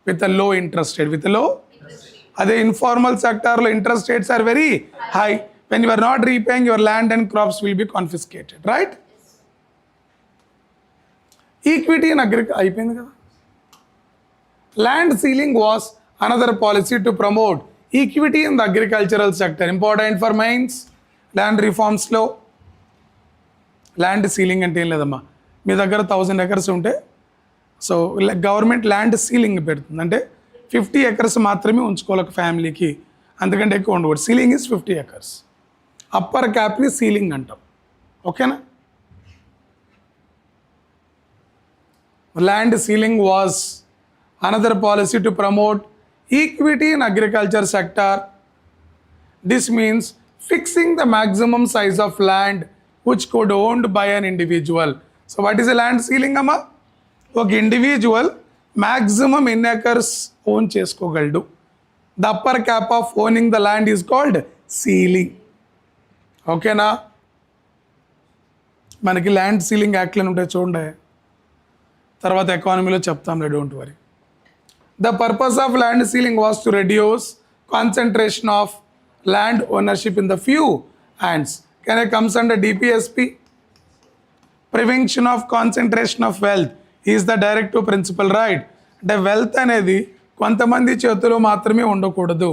with a low interest rate, with a low. Other informal sector, interest rates are very high. when you are not repaying, your land and crops will be confiscated, right? Equity in agriculture. Land ceiling was another policy to promote equity in the agricultural sector. Important for mines, land reforms law. Land ceiling అంటే ఏం లేదమ్మా, మీ దగ్గర 1000 acres ఉంటే so government land ceiling పెడుతుంది. అంటే 50 acres మాత్రమే ఉంచుకోవాలి ఒక ఫ్యామిలీకి, అందుకంటే ఎక్కువ ఉండకూడదు. Ceiling is 50 acres. అప్పర్ క్యాప్ని సీలింగ్ అంటాం. ఓకేనా? Land ceiling was another policy to promote equity in agriculture sector. This means fixing the maximum size of land which could owned by an individual. So what is a land ceiling amma? ఒక individual maximum ఎన్ని acres own చేసుకోగలడు. The upper cap of owning the land is called ceiling. ఓకేనా? మనకి land ceiling యాక్ట్లను ఉంటాయి చూడండి, తర్వాత ఎకానమీలో చెప్తాంలే, don't worry. The purpose of land ceiling was to reduce concentration of land ownership in the few hands. Can it comes under DPSP? Prevention of concentration of wealth is the directive principle, right? అంటే wealth అనేది కొంతమంది చేతిలో మాత్రమే ఉండకూడదు.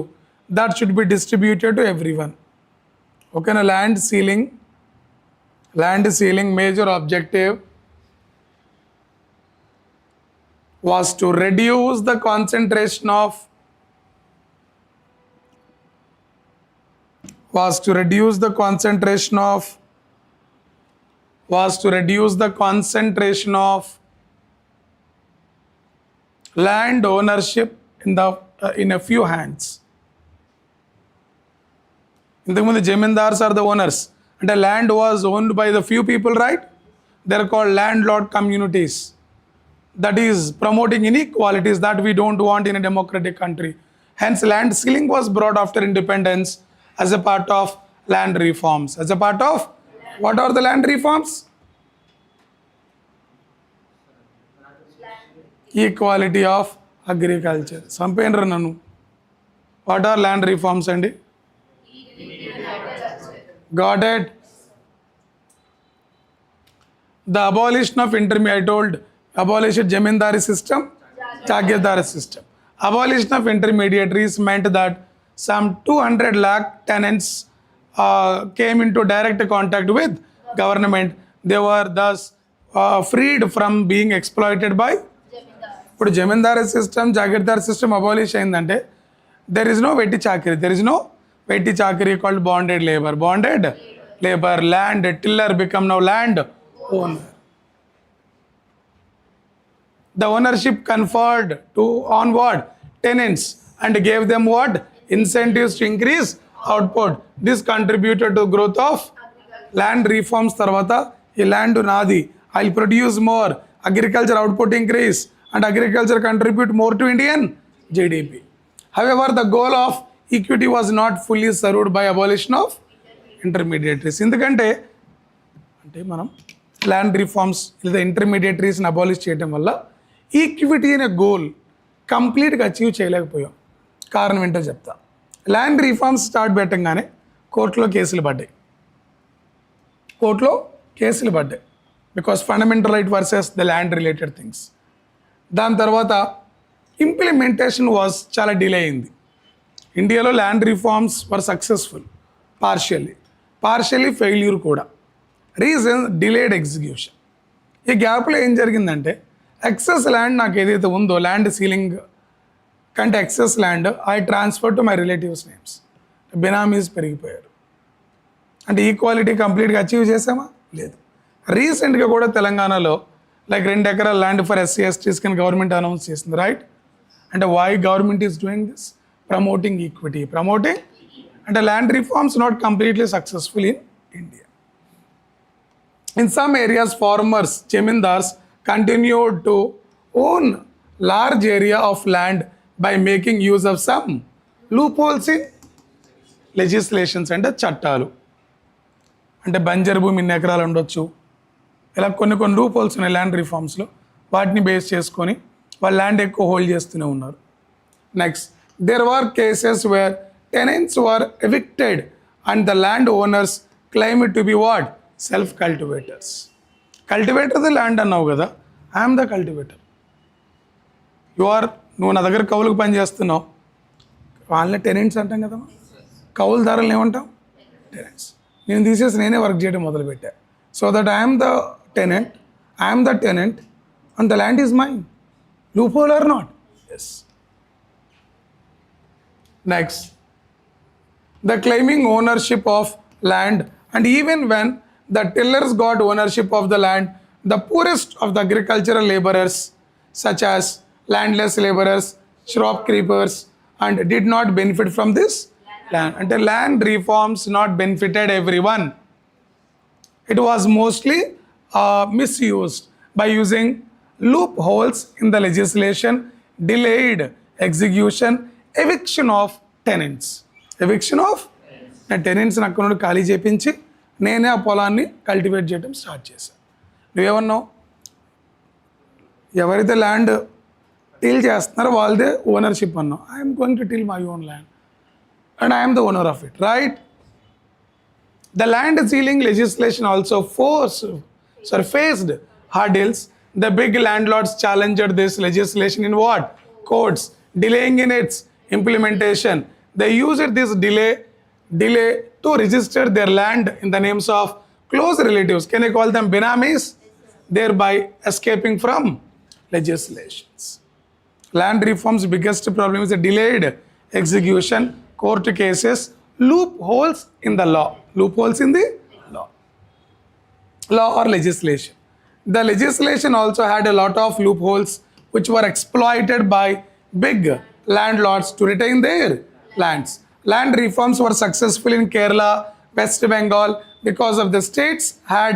That should be distributed to everyone. ఓకేనా? Land ceiling major objective was to reduce the concentration of land ownership in a few hands. ఇంతకుముందు zamindars are the owners, అంటే land was owned by the few people, right? They are called landlord communities. That is promoting inequalities that we don't want in a democratic country. Hence, land ceiling was brought after independence as a part of land reforms. As a part of, what are the land reforms? Equality of agriculture. Sampendra nanu. What are land reforms, Andy? Got it? The abolition of intermediate, I told, abolish Jamindari system, Jagirdari system. Abolition of intermediaries meant that some 200 lakh tenants came into direct contact with government. They were thus freed from being exploited by. ఇప్పుడు జమీందారీ system, jagirdari system abolish అయిందంటే there is no వెట్టి చాకరీ called bonded labor. Land tiller become now land owner. The ownership conferred on what? Tenants, and gave them what? Incentives to increase output. This contributed to growth of land reforms. Tarvata ఈ land నాది, I'll produce more, agriculture output increase, and agriculture contribute more to Indian GDP. However, the goal of equity was not fully served by abolition of intermediaries. ఎందుకంటే మనం land reforms లేదా ఇంటర్మీడియటరీస్ని abolish చేయడం వల్ల equity అనే goal కంప్లీట్గా achieve చేయలేకపోయాం. కారణం ఏంటో చెప్తా. ల్యాండ్ రిఫార్మ్స్ స్టార్ట్ పెట్టంగానే కోర్టులో కేసులు పడ్డాయి because fundamental right versus the land related things. దాని తర్వాత ఇంప్లిమెంటేషన్ వాజ్ చాలా డిలే అయింది. ఇండియాలో land reforms were successful partially failure కూడా. Reason delayed execution. ఈ గ్యాప్లో ఏం జరిగిందంటే ఎక్సెస్ ల్యాండ్ నాకు ఏదైతే ఉందో ల్యాండ్ సీలింగ్ కంటే excess land I transfer to my relatives names. Benamis పెరిగిపోయారు. అంటే ఈక్వాలిటీ కంప్లీట్గా అచీవ్ చేసామా? లేదు. రీసెంట్గా కూడా తెలంగాణలో లైక్ 2 ఎకరాల ల్యాండ్ ఫర్ ఎస్సీ ఎస్టీస్ కింద గవర్నమెంట్ అనౌన్స్ చేసింది, రైట్? అంటే why government is doing this? Promoting equity. అంటే land reforms not completely successful in India. In some areas, farmers, jamindars, continued to own large area of land by making use of some loopholes in legislations and చట్టాలు. అంటే బంజర్ భూమి ఇన్ని ఎకరాలు ఉండొచ్చు, ఇలా కొన్ని లూప్హోల్స్ ఉన్నాయి ల్యాండ్ రిఫార్మ్స్లో. వాటిని బేస్ చేసుకొని వాళ్ళు ల్యాండ్ ఎక్కువ హోల్డ్ చేస్తూనే ఉన్నారు. Next, there were cases where tenants were evicted and the land owners claim it to be what? Self-cultivators. Cultivator the land అన్నావు కదా, I am the cultivator. నువ్వు నా దగ్గర కౌలుకు పని చేస్తున్నావు, వాళ్ళని టెనెంట్స్ అంటాం కదా, కౌలుదారులను ఏమంటాం? టెనెంట్స్. నేను తీసేసి నేనే వర్క్ చేయడం మొదలుపెట్టా. So that I'm the tenant and the land is mine. Loop or not? Yes. Next, the claiming ownership of land, and even when the tillers got ownership of the land, the poorest of the agricultural laborers, such as landless laborers, crop creepers, and did not benefit from this land. And the land reforms not benefited everyone. It was mostly misused by using loopholes in the legislation, delayed execution, eviction of tenants. Eviction of tenants అక్కడ నుండి ఖాళీ చేయించి నేనే ఆ పొలాన్ని cultivate చేయడం start చేశాను. నువ్వేమన్నావు? ఎవరైతే ల్యాండ్ టీల్ చేస్తున్నారో వాళ్ళదే ఓనర్షిప్ అన్నావు. I'm going to teal my own land and I'm the owner of it, right? The land ceiling legislation also faced hurdles. The big landlords challenged this legislation in what? Courts, delaying in its implementation. They used this delay to register their land in the names of close relatives. Can I call them binamis? Thereby escaping from legislations. Land reform's biggest problem is the delayed execution, court cases, loopholes in the law. Loopholes in the law or legislation. The legislation also had a lot of loopholes which were exploited by big landlords to retain their lands. Land reforms were successful in Kerala, West Bengal because of the states had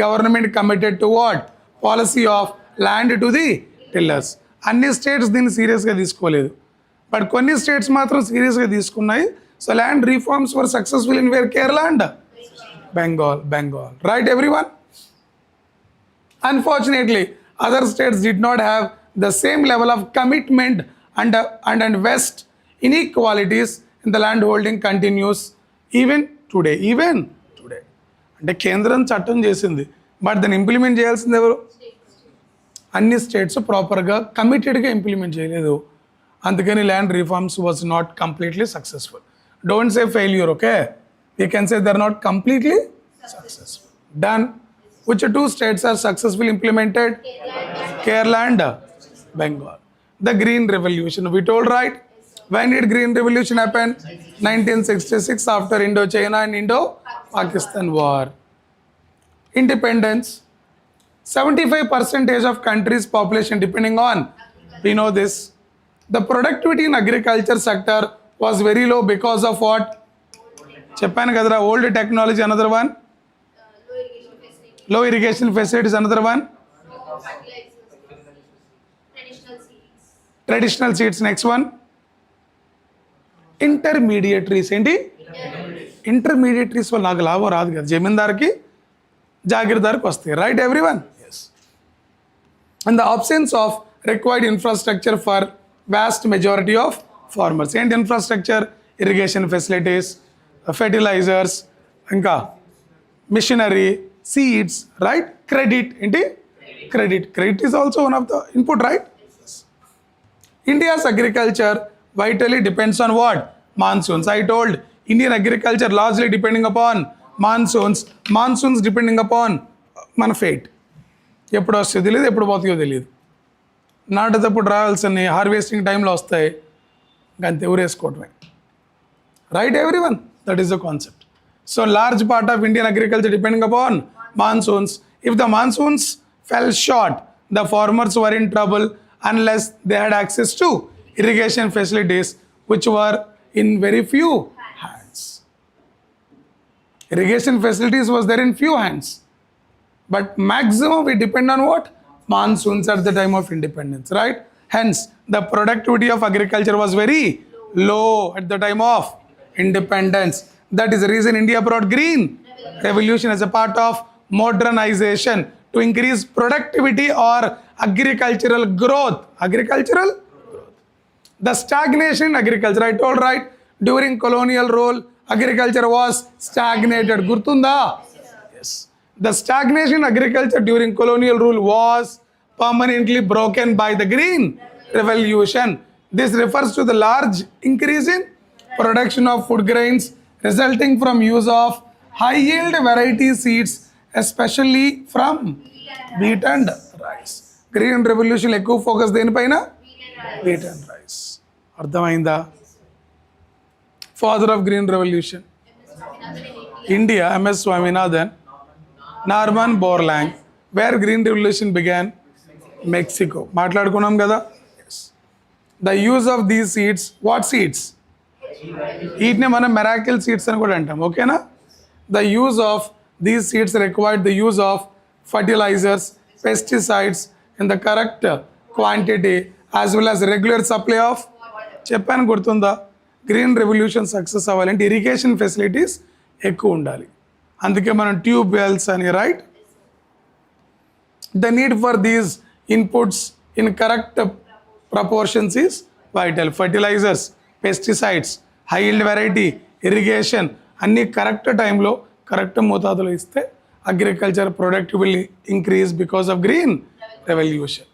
government committed to what? Policy of land to the tillers. అన్ని states దీన్ని సీరియస్గా తీసుకోలేదు, but కొన్ని states మాత్రం సీరియస్గా తీసుకున్నాయి. So land reforms were successful in where? Kerala and Bengal. Right everyone? Unfortunately, other states did not have the same level of commitment and vast inequalities in the land holding continues even today. అంటే కేంద్రం చట్టం చేసింది, but దాన్ని implement చేయాల్సింది ఎవరు? అన్ని states ప్రాపర్గా కమిటెడ్గా implement చేయలేదు. అందుకని land reforms was not completely successful. Don't say failure, okay? You can say they are not completely successful. Done. Which two states are successfully implemented? Kerala and Bengal. The Green Revolution, we told, right? When did Green Revolution happen? 1966, after Indo-China and Indo-Pakistan war. Independence. 75% of country's population depending on, we know this. The productivity in agriculture sector was very low because of what? Japan kadra, old technology, another one. Low irrigation facilities, another one. Traditional seeds, next one. Intermediaries, ఏంటి? ఇంటర్మీడియటరీస్ వల్ల నాకు లాభం రాదు కదా, జమీందార్కి జాగీర్దార్కి వస్తాయి, right everyone? Yes. And the absence of required infrastructure for vast majority of farmers. ఏంటి ఇన్ఫ్రాస్ట్రక్చర్? ఇరిగేషన్ ఫెసిలిటీస్, ఫెర్టిలైజర్స్, ఇంకా machinery, seeds, right? Credit, credit is also one of the input, right? Yes. India's agriculture vitally depends on what? Monsoons. I told Indian agriculture largely depending upon monsoons depending upon మన fate. ఎప్పుడు వస్తుందో తెలియదు, ఎప్పుడు పోతుందో తెలియదు. నాటేటప్పుడు రావాల్సిన harvesting టైంలో వస్తాయి, అంతే ఊరేసుకోవటమే, right everyone? That is the concept. So large part of Indian agriculture depending upon monsoons. If the monsoons fell short, the farmers were in trouble unless they had access to irrigation facilities which were in very few hands. Irrigation facilities was there in few hands, but maximum we depend on what? Monsoons at the time of independence, right? Hence the productivity of agriculture was very low at the time of independence. That is the reason India brought Green Revolution as a part of modernization to increase productivity or agricultural growth. The stagnation in agriculture, I told, right? During colonial rule, Agriculture was stagnated. Gurtunda? Yes. The stagnation in agriculture during colonial rule was permanently broken by the Green Revolution. This refers to the large increase in production of food grains resulting from use of high yield variety seeds, especially from wheat and rice. Green Revolution ఎక్కువ focus దేనిపైన? Wheat and rice. అర్థమైందా? Father of Green Revolution, India, MS Swaminathan. Norman Borlaug. Where Green Revolution began? Mexico. మాట్లాడుకున్నాం కదా? Yes. The use of these seeds, what seeds? వీటిని మనం miracle seeds అని కూడా అంటాం, ఓకేనా? The use of these seeds required the use of fertilizers, pesticides in the correct quantity as well as regular supply of, చెప్పాను గుర్తుందా? Green revolution success అవ్వాలంటే irrigation facilities ఎక్కువ ఉండాలి, అందుకే మనం ట్యూబ్ వెల్స్ అని, right? The need for these inputs in correct proportions is vital. Fertilizers, pesticides, high yield variety, irrigation అన్నీ correct టైంలో కరెక్ట్ మోతాదులో ఇస్తే agriculture productive will increase because of green revolution.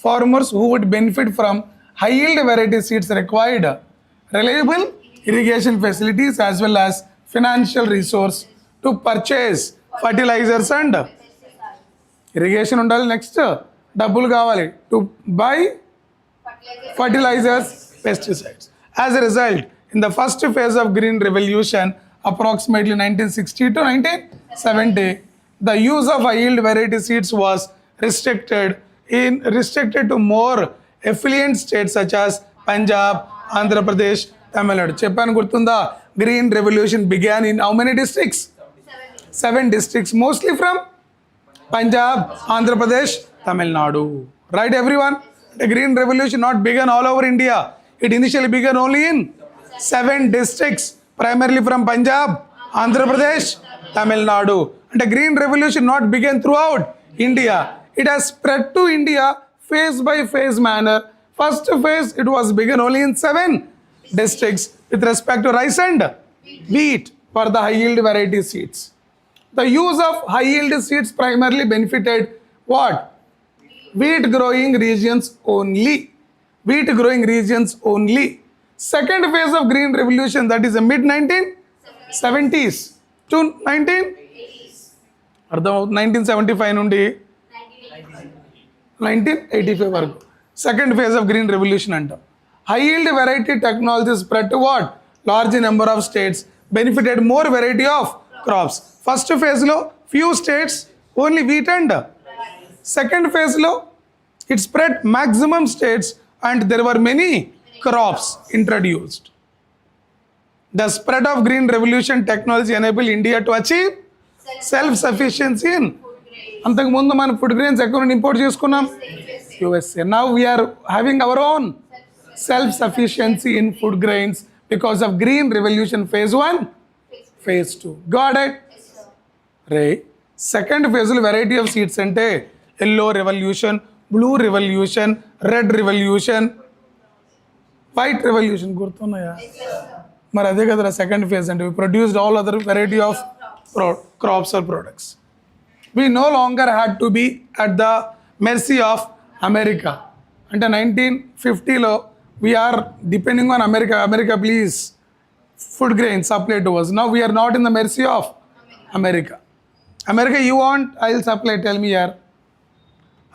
Farmers who would benefit from high yield variety seeds required reliable irrigation facilities as well as financial resource to purchase fertilizers and irrigation ఉండాలి. Next డబ్బులు కావాలి to buy fertilizers, pesticides. As a result, in the first phase of Green Revolution, approximately 1960 to 1970, the use of high yield variety seeds was restricted to more affluent states such as Punjab, Andhra Pradesh, Tamil Nadu. చెప్పాను గుర్తుందా? Green Revolution began in how many districts? 7 districts, mostly from Punjab, Andhra Pradesh, Tamil Nadu. Right, everyone? The Green Revolution not began all over India. It initially began only in 7 districts, primarily from Punjab, Andhra Pradesh, Tamil Nadu. And the Green Revolution not began throughout India. It has spread to India phase by phase manner. First phase, it was begun only in 7 districts with respect to rice and wheat for the high yield variety seeds. The use of high yield seeds primarily benefited what? Wheat growing regions only. Wheat growing regions only. Second phase of Green Revolution, that is the mid 1970s to 1975 నుండి 1985 వరకు second phase of green revolution అంటాం. High yield variety technology spread to what? Large number of states, benefited more variety of crops. First ఫేజ్లో few states only wheat and second phase-లో it spread maximum states and there were many crops introduced. The spread of Green Revolution technology enabled India to achieve self-sufficiency in, అంతకుముందు మనం food grains ఎక్కడ నుండి import చేసుకున్నాం? USA. Now we are having our own self-sufficiency in food grains because of Green Revolution phase 1, phase 2. Got it? Right. Second phase variety of seeds అంటే yellow revolution, blue revolution, red revolution, white revolution. గుర్తున్నాయా? మరి అదే కదా second phase అంటే we produced all other variety of crops or products. We no longer had to be at the mercy of America. అంటే 1950లో we are depending on America please food grain supply to us. Now we are not in the mercy of America. You want, I'll supply, tell me here.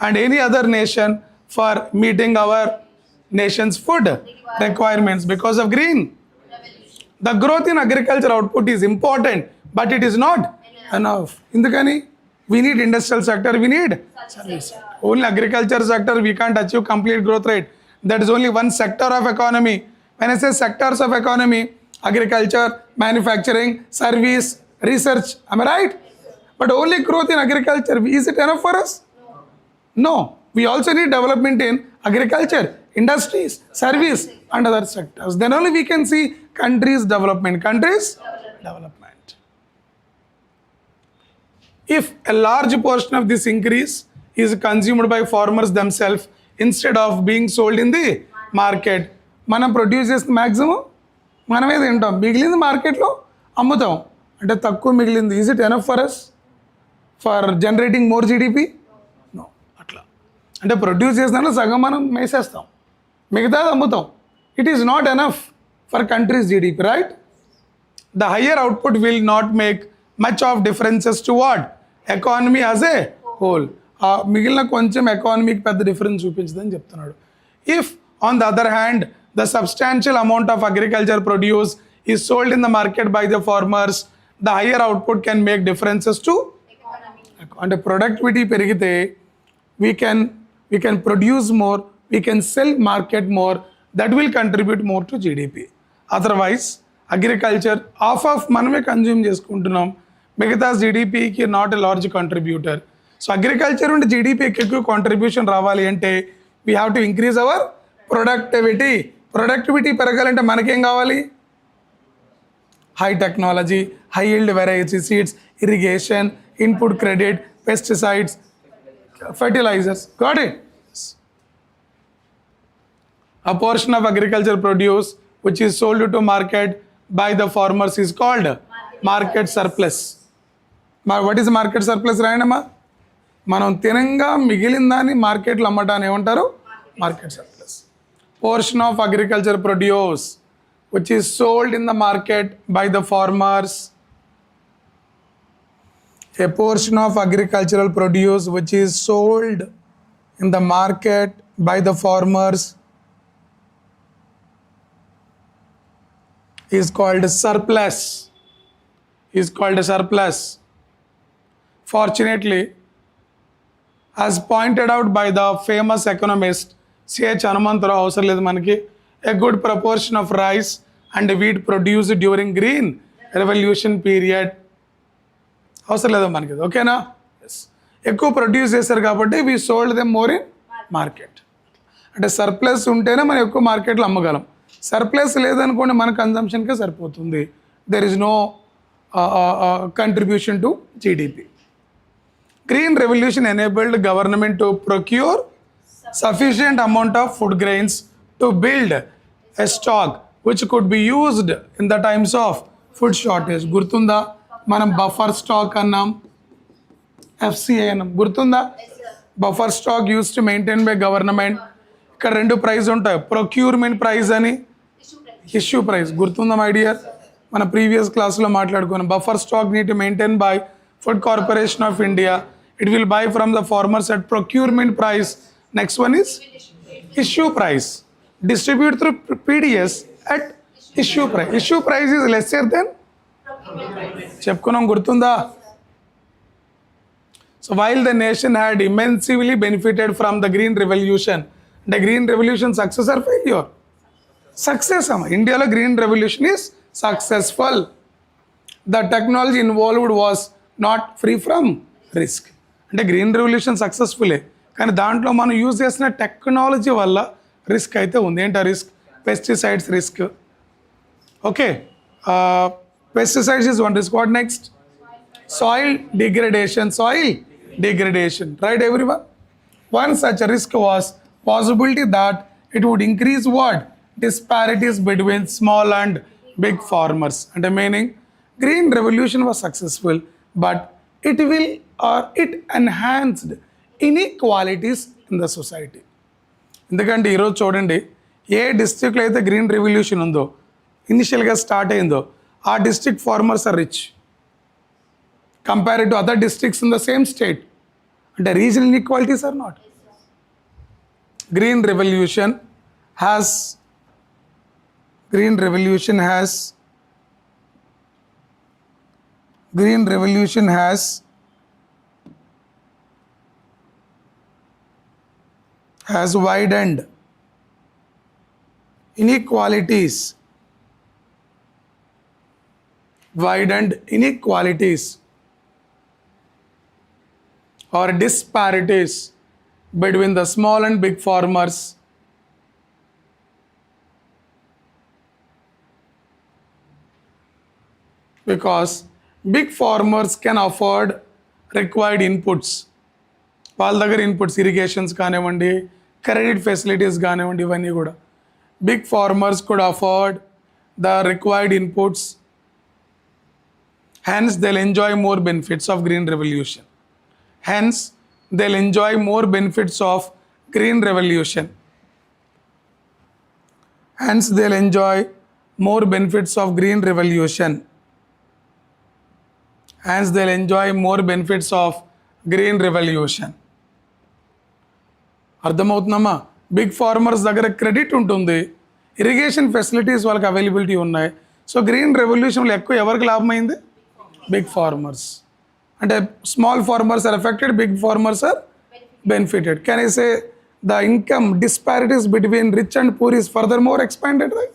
And any other nation for meeting our nation's food requirements because of green. The growth in agriculture output is important, but it is not enough. Indukani we need industrial sector, we need service. Only agriculture sector we can't achieve complete growth rate. That is only one sector of economy. When I say sectors of economy, agriculture, manufacturing, service, research, am I right? But only growth in agriculture, is it enough for us? No. We also need development in agriculture, industries, service and other sectors. Then only we can see countries development. If a large portion of this increase is consumed by farmers themselves instead of being sold in the market, మనం produce చేసిన maximum మనమే తింటాం, మిగిలింది మార్కెట్లో అమ్ముతాం. అంటే తక్కువ మిగిలింది, is it enough for us for generating more GDP? No. అట్లా అంటే ప్రొడ్యూస్ చేసిన సగం మనం వేసేస్తాం, మిగతాది అమ్ముతాం. It is not enough for countries GDP, right? The higher output will not make much of differences to what? Economy as a whole. మిగిలిన కొంచెం ఎకానమీకి పెద్ద డిఫరెన్స్ చూపించదని చెప్తున్నాడు. If on the other hand the substantial amount of agriculture produce is sold in the market by the farmers, the higher output can make differences to economy. అంటే productivity పెరిగితే we can produce more, we can sell market more, that will contribute more to GDP. Otherwise agriculture of మనమే consume చేసుకుంటున్నాం, మిగతా జీడిపికి not a large contributor. So agriculture నుండి జీడిపికి ఎక్కువ contribution రావాలి అంటే we have to increase our productivity పెరగాలంటే మనకేం కావాలి? High technology, high yield variety seeds, irrigation, input credit, pesticides, fertilisers. Got it? A portion of agriculture produce which is sold to market by the farmers is called market surplus. What is market surplus? రాయనమ్మా, మనం తినంగా మిగిలిన దాన్ని మార్కెట్లో అమ్మటాన్ని ఏమంటారు? Market surplus. Portion of agriculture produce which is sold in the market by the farmers. A portion of agricultural produce which is sold in the market by the farmers is called surplus. Fortunately, as pointed out by the famous economist C.H. Hanumantarao, అవసరం లేదు మనకి, a good proportion of rice and wheat produced during green revolution period. అవసరం లేదు మనకి, ఓకేనా? ఎక్కువ produce చేశారు కాబట్టి we sold them more in market. అంటే సర్ప్లస్ ఉంటేనే మనం ఎక్కువ మార్కెట్లో అమ్మగలం. సర్ప్లస్ లేదనుకోండి మన కన్జంప్షన్కే సరిపోతుంది. There is no contribution to GDP. Green revolution enabled government to procure sufficient amount of food grains to build a stock which could be used in the times of food shortage. గుర్తుందా? మనం buffer stock అన్నాం, FCA అన్నాం, గుర్తుందా? Buffer stock use to maintain by government. ఇక్కడ రెండు price ఉంటాయి, procurement price అని issue price. గుర్తుందా మై డియర్? మన ప్రీవియస్ క్లాస్లో మాట్లాడుకున్నాం. Buffer stock need to maintain by food corporation of India. It will buy from the farmers at procurement price. Next one is issue price. Distribute through PDS at issue price. Issue price is lesser than చెప్పుకున్నాం, గుర్తుందా? So while the nation had ఇమెన్సివ్లీ benefited from the green revolution. అంటే green revolution success or failure? Success అమ్మ. ఇండియాలో green revolution is successful. The technology involved was not free from risk. అంటే green revolution సక్సెస్ఫుల్లే, కానీ దాంట్లో మనం యూజ్ చేసిన technology వల్ల రిస్క్ అయితే ఉంది. ఏంటి ఆ risk? Pesticides risk. Okay, pesticides is one risk. What next? Soil degradation. Right everyone? One such risk was possibility that it would increase what? Disparities between small and big farmers. And meaning green revolution was successful, but it enhanced inequalities in the society. ఎందుకంటే ఈరోజు చూడండి, ఏ డిస్ట్రిక్ట్లో అయితే green revolution ఉందో, ఇనిషియల్గా start అయిందో, ఆ district farmers are rich compared to other districts in the same state. And the regional inequalities are not. Green revolution has widened inequalities. Or disparities between the small and big farmers. Because big farmers can afford required inputs. వాళ్ళ దగ్గర inputs, irrigations కానివ్వండి, credit facilities కానివ్వండి, ఇవన్నీ కూడా big farmers could afford the required inputs. Hence, they'll enjoy more benefits of green revolution. Hence, they'll enjoy more benefits of green revolution. Hence, they'll enjoy more benefits of green revolution. Hence, they'll enjoy more benefits of green revolution. అర్థమవుతుందమ్మా? Big farmers దగ్గర credit ఉంటుంది, irrigation facilities వాళ్ళకి availability ఉన్నాయి. So green రెవల్యూషన్లో ఎక్కువ ఎవరికి లాభమైంది? Big farmers. అంటే small farmers are affected, big farmers are benefited. Can I say the income disparities between rich and poor is furthermore expanded, right?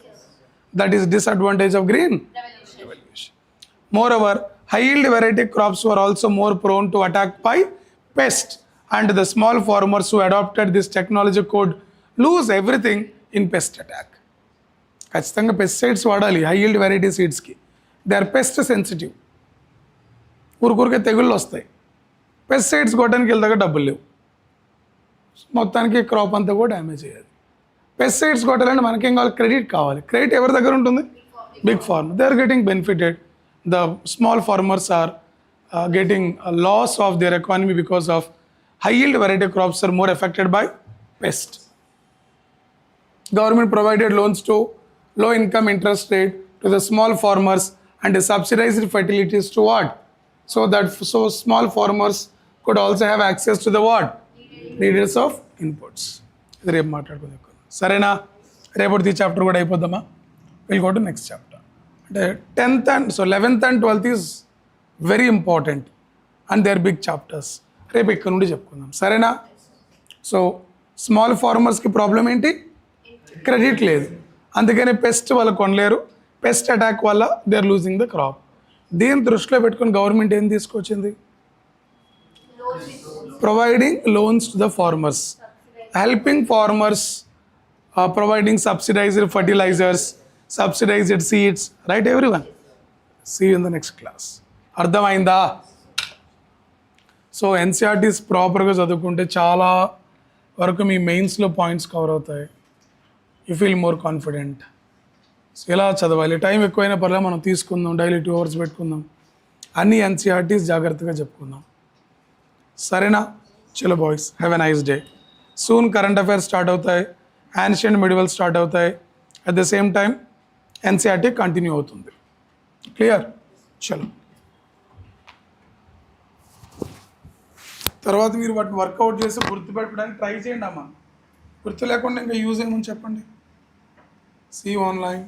That is disadvantage of green revolution. Moreover, high yield variety crops were also more prone to attack by pests, and the small farmers who adopted this technology could lose everything in pest attack. ఖచ్చితంగా pesticides వాడాలి high yield variety సీడ్స్కి. They are pest sensitive. ఊరికే తెగుళ్ళు వస్తాయి. Pesticides కొట్టడానికి వెళ్తాక డబ్బులు లేవు, మొత్తానికి క్రాప్ అంతా కూడా డ్యామేజ్ అయ్యేది. పెస్టిసైడ్స్ కొట్టాలంటే మనకేం కావాలి? క్రెడిట్ కావాలి. క్రెడిట్ ఎవరి దగ్గర ఉంటుంది? Big farmer. They are getting benefited. The small farmers are getting a loss of their economy because of high yield variety crops are more affected by pest. Government provided loans to low income interest rate to the small farmers and subsidized fertilities to what? So small farmers could also have access to the what? Needs of inputs. ఇది రేపు మాట్లాడుకుందాం. సరేనా? రేపటి chapter కూడా అయిపోద్దామా? Will go to next chapter. అంటే 10th and 11th and 12th is very important and they are big chapters. రేపు ఇక్కడ నుండి చెప్పుకుందాం. సరేనా? సో స్మాల్ ఫార్మర్స్కి ప్రాబ్లం ఏంటి? క్రెడిట్ లేదు, అందుకని పెస్ట్ వాళ్ళు కొనలేరు. పెస్ట్ అటాక్ వల్ల they are losing the crop. దీన్ని దృష్టిలో పెట్టుకుని గవర్నమెంట్ ఏం తీసుకొచ్చింది? Providing loans to the farmers, helping farmers, providing subsidised fertilisers, subsidised seeds. Right everyone? See you in the next class. అర్థమైందా? సో ఎన్సీఆర్టీస్ ప్రాపర్గా చదువుకుంటే చాలా వరకు మీ మెయిన్స్లో పాయింట్స్ కవర్ అవుతాయి. You feel more confident. So ఎలా చదవాలి? టైం ఎక్కువైనా పర్లేదు, మనం తీసుకుందాం, డైలీ 2 hours పెట్టుకుందాం, అన్ని ఎన్సీఆర్టీస్ జాగ్రత్తగా చెప్పుకుందాం. సరేనా? చలో boys, have a nice day. Soon current affairs start అవుతాయి, యాన్షియంట్ మిడివల్ స్టార్ట్ అవుతాయి. At the same time NCERT continue అవుతుంది. క్లియర్? చలో. తర్వాత మీరు వాటిని వర్కౌట్ చేసి గుర్తుపెట్టడానికి ట్రై చేయండి అమ్మా. గుర్తు లేకుండా ఇంకా యూజ్ ఏమని చెప్పండి. See online.